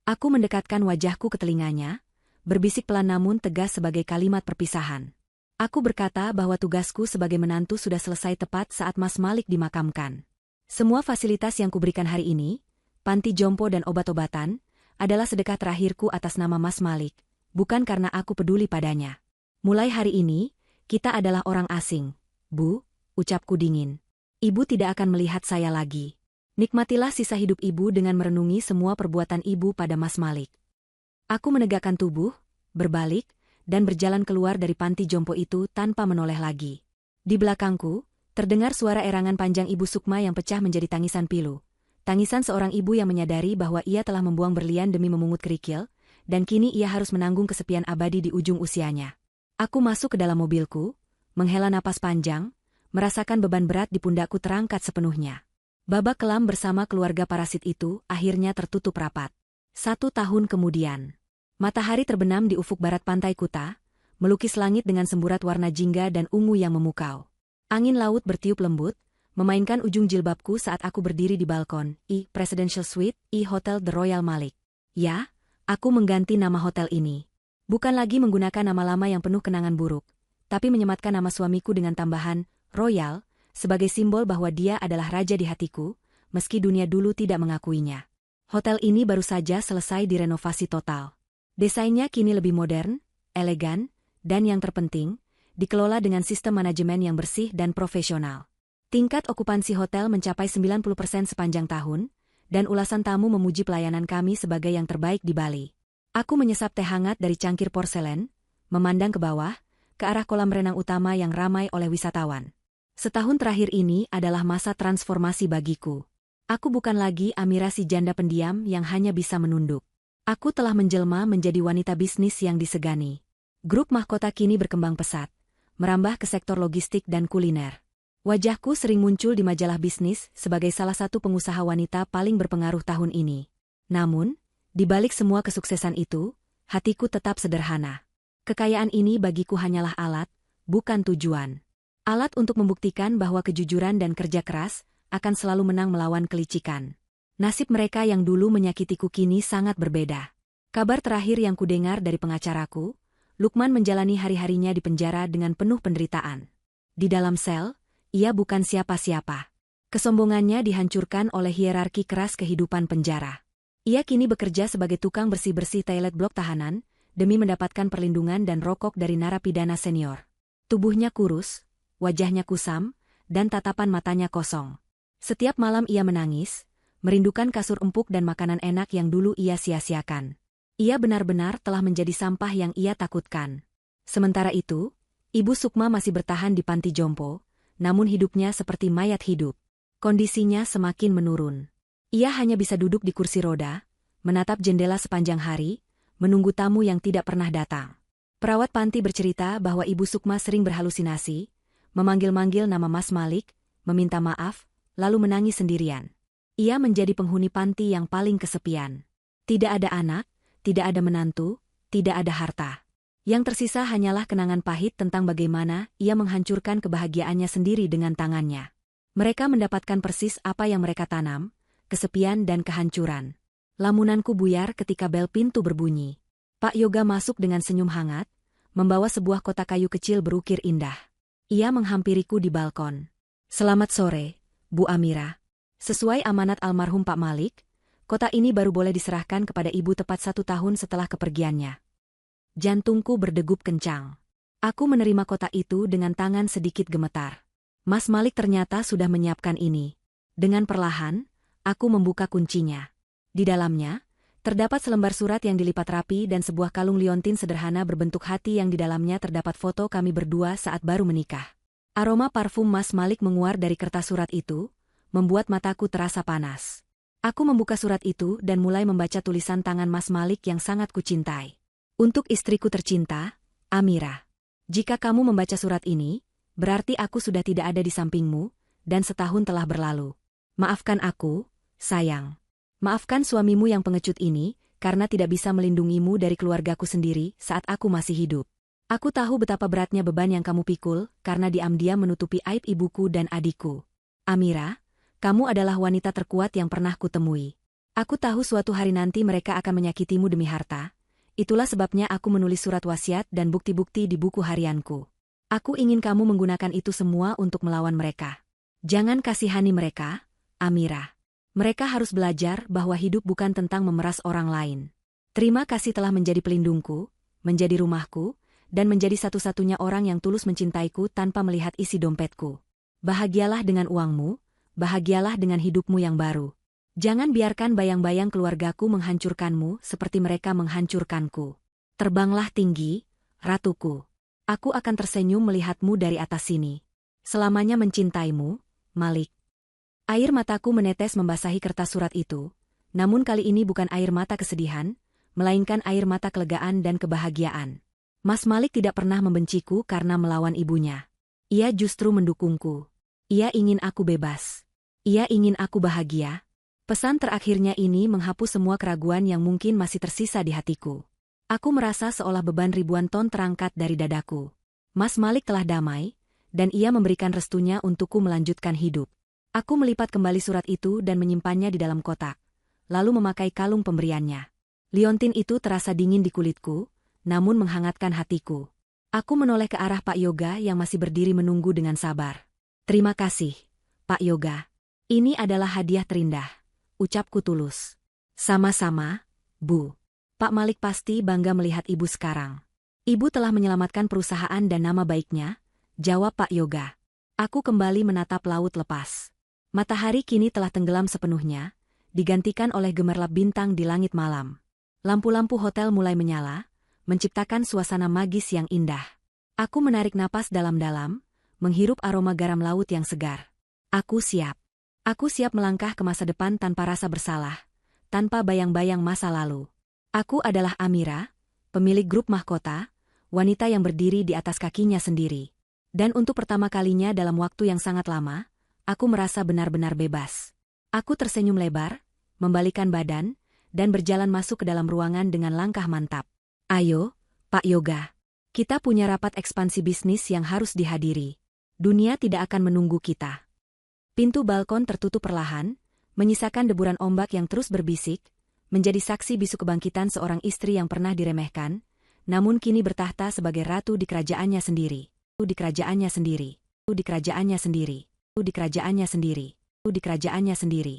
Aku mendekatkan wajahku ke telinganya, berbisik pelan namun tegas sebagai kalimat perpisahan. Aku berkata bahwa tugasku sebagai menantu sudah selesai tepat saat Mas Malik dimakamkan. Semua fasilitas yang kuberikan hari ini, panti jompo dan obat-obatan, adalah sedekah terakhirku atas nama Mas Malik, bukan karena aku peduli padanya. Mulai hari ini, kita adalah orang asing. Bu, ucapku dingin. Ibu tidak akan melihat saya lagi. Nikmatilah sisa hidup ibu dengan merenungi semua perbuatan ibu pada Mas Malik. Aku menegakkan tubuh, berbalik, dan berjalan keluar dari panti jompo itu tanpa menoleh lagi. Di belakangku, terdengar suara erangan panjang Ibu Sukma yang pecah menjadi tangisan pilu. Tangisan seorang ibu yang menyadari bahwa ia telah membuang berlian demi memungut kerikil, dan kini ia harus menanggung kesepian abadi di ujung usianya. Aku masuk ke dalam mobilku, menghela napas panjang, merasakan beban berat di pundakku terangkat sepenuhnya. Babak kelam bersama keluarga parasit itu akhirnya tertutup rapat. 1 tahun kemudian. Matahari terbenam di ufuk barat pantai Kuta, melukis langit dengan semburat warna jingga dan ungu yang memukau. Angin laut bertiup lembut, memainkan ujung jilbabku saat aku berdiri di balkon, Presidential Suite, Hotel The Royal Malik. Ya, aku mengganti nama hotel ini. Bukan lagi menggunakan nama lama yang penuh kenangan buruk, tapi menyematkan nama suamiku dengan tambahan, Royal, sebagai simbol bahwa dia adalah raja di hatiku, meski dunia dulu tidak mengakuinya. Hotel ini baru saja selesai direnovasi total. Desainnya kini lebih modern, elegan, dan yang terpenting, dikelola dengan sistem manajemen yang bersih dan profesional. Tingkat okupansi hotel mencapai 90% sepanjang tahun, dan ulasan tamu memuji pelayanan kami sebagai yang terbaik di Bali. Aku menyesap teh hangat dari cangkir porselen, memandang ke bawah, ke arah kolam renang utama yang ramai oleh wisatawan. Setahun terakhir ini adalah masa transformasi bagiku. Aku bukan lagi Amira si janda pendiam yang hanya bisa menunduk. Aku telah menjelma menjadi wanita bisnis yang disegani. Grup mahkota kini berkembang pesat, merambah ke sektor logistik dan kuliner. Wajahku sering muncul di majalah bisnis sebagai salah satu pengusaha wanita paling berpengaruh tahun ini. Namun, di balik semua kesuksesan itu, hatiku tetap sederhana. Kekayaan ini bagiku hanyalah alat, bukan tujuan. Alat untuk membuktikan bahwa kejujuran dan kerja keras akan selalu menang melawan kelicikan. Nasib mereka yang dulu menyakitiku kini sangat berbeda. Kabar terakhir yang kudengar dari pengacaraku, Lukman menjalani hari-harinya di penjara dengan penuh penderitaan. Di dalam sel, ia bukan siapa-siapa. Kesombongannya dihancurkan oleh hierarki keras kehidupan penjara. Ia kini bekerja sebagai tukang bersih-bersih toilet blok tahanan, demi mendapatkan perlindungan dan rokok dari narapidana senior. Tubuhnya kurus, wajahnya kusam, dan tatapan matanya kosong. Setiap malam ia menangis, merindukan kasur empuk dan makanan enak yang dulu ia sia-siakan. Ia benar-benar telah menjadi sampah yang ia takutkan. Sementara itu, Ibu Sukma masih bertahan di panti jompo, namun hidupnya seperti mayat hidup. Kondisinya semakin menurun. Ia hanya bisa duduk di kursi roda, menatap jendela sepanjang hari, menunggu tamu yang tidak pernah datang. Perawat panti bercerita bahwa Ibu Sukma sering berhalusinasi, memanggil-manggil nama Mas Malik, meminta maaf, lalu menangis sendirian. Ia menjadi penghuni panti yang paling kesepian. Tidak ada anak, tidak ada menantu, tidak ada harta. Yang tersisa hanyalah kenangan pahit tentang bagaimana ia menghancurkan kebahagiaannya sendiri dengan tangannya. Mereka mendapatkan persis apa yang mereka tanam, kesepian dan kehancuran. Lamunanku buyar ketika bel pintu berbunyi. Pak Yoga masuk dengan senyum hangat, membawa sebuah kotak kayu kecil berukir indah. Ia menghampiriku di balkon. "Selamat sore, Bu Amira. Sesuai amanat almarhum Pak Malik, kotak ini baru boleh diserahkan kepada Ibu tepat 1 tahun setelah kepergiannya." Jantungku berdegup kencang. Aku menerima kotak itu dengan tangan sedikit gemetar. Mas Malik ternyata sudah menyiapkan ini. Dengan perlahan, aku membuka kuncinya. Di dalamnya, terdapat selembar surat yang dilipat rapi dan sebuah kalung liontin sederhana berbentuk hati yang di dalamnya terdapat foto kami berdua saat baru menikah. Aroma parfum Mas Malik menguar dari kertas surat itu, membuat mataku terasa panas. Aku membuka surat itu dan mulai membaca tulisan tangan Mas Malik yang sangat kucintai. "Untuk istriku tercinta, Amira. Jika kamu membaca surat ini, berarti aku sudah tidak ada di sampingmu, dan setahun telah berlalu. Maafkan aku, sayang. Maafkan suamimu yang pengecut ini, karena tidak bisa melindungimu dari keluargaku sendiri saat aku masih hidup. Aku tahu betapa beratnya beban yang kamu pikul, karena diam-diam menutupi aib ibuku dan adikku. Amira, kamu adalah wanita terkuat yang pernah kutemui. Aku tahu suatu hari nanti mereka akan menyakitimu demi harta. Itulah sebabnya aku menulis surat wasiat dan bukti-bukti di buku harianku. Aku ingin kamu menggunakan itu semua untuk melawan mereka. Jangan kasihani mereka, Amira. Mereka harus belajar bahwa hidup bukan tentang memeras orang lain. Terima kasih telah menjadi pelindungku, menjadi rumahku, dan menjadi satu-satunya orang yang tulus mencintaiku tanpa melihat isi dompetku. Bahagialah dengan uangmu, bahagialah dengan hidupmu yang baru. Jangan biarkan bayang-bayang keluargaku menghancurkanmu seperti mereka menghancurkanku. Terbanglah tinggi, ratuku. Aku akan tersenyum melihatmu dari atas sini. Selamanya mencintaimu, Malik." Air mataku menetes membasahi kertas surat itu, namun kali ini bukan air mata kesedihan, melainkan air mata kelegaan dan kebahagiaan. Mas Malik tidak pernah membenciku karena melawan ibunya. Ia justru mendukungku. Ia ingin aku bebas. Ia ingin aku bahagia. Pesan terakhirnya ini menghapus semua keraguan yang mungkin masih tersisa di hatiku. Aku merasa seolah beban ribuan ton terangkat dari dadaku. Mas Malik telah damai, dan ia memberikan restunya untukku melanjutkan hidup. Aku melipat kembali surat itu dan menyimpannya di dalam kotak, lalu memakai kalung pemberiannya. Liontin itu terasa dingin di kulitku, namun menghangatkan hatiku. Aku menoleh ke arah Pak Yoga yang masih berdiri menunggu dengan sabar. "Terima kasih, Pak Yoga. Ini adalah hadiah terindah," ucapku tulus. "Sama-sama, Bu. Pak Malik pasti bangga melihat ibu sekarang. Ibu telah menyelamatkan perusahaan dan nama baiknya," jawab Pak Yoga. Aku kembali menatap laut lepas. Matahari kini telah tenggelam sepenuhnya, digantikan oleh gemerlap bintang di langit malam. Lampu-lampu hotel mulai menyala, menciptakan suasana magis yang indah. Aku menarik napas dalam-dalam, menghirup aroma garam laut yang segar. Aku siap. Aku siap melangkah ke masa depan tanpa rasa bersalah, tanpa bayang-bayang masa lalu. Aku adalah Amira, pemilik grup mahkota, wanita yang berdiri di atas kakinya sendiri. Dan untuk pertama kalinya dalam waktu yang sangat lama, aku merasa benar-benar bebas. Aku tersenyum lebar, membalikan badan, dan berjalan masuk ke dalam ruangan dengan langkah mantap. "Ayo, Pak Yoga. Kita punya rapat ekspansi bisnis yang harus dihadiri. Dunia tidak akan menunggu kita." Pintu balkon tertutup perlahan, menyisakan deburan ombak yang terus berbisik, menjadi saksi bisu kebangkitan seorang istri yang pernah diremehkan, namun kini bertahta sebagai ratu di kerajaannya sendiri. Di kerajaannya sendiri. Di kerajaannya sendiri. Di kerajaannya sendiri. Di kerajaannya sendiri.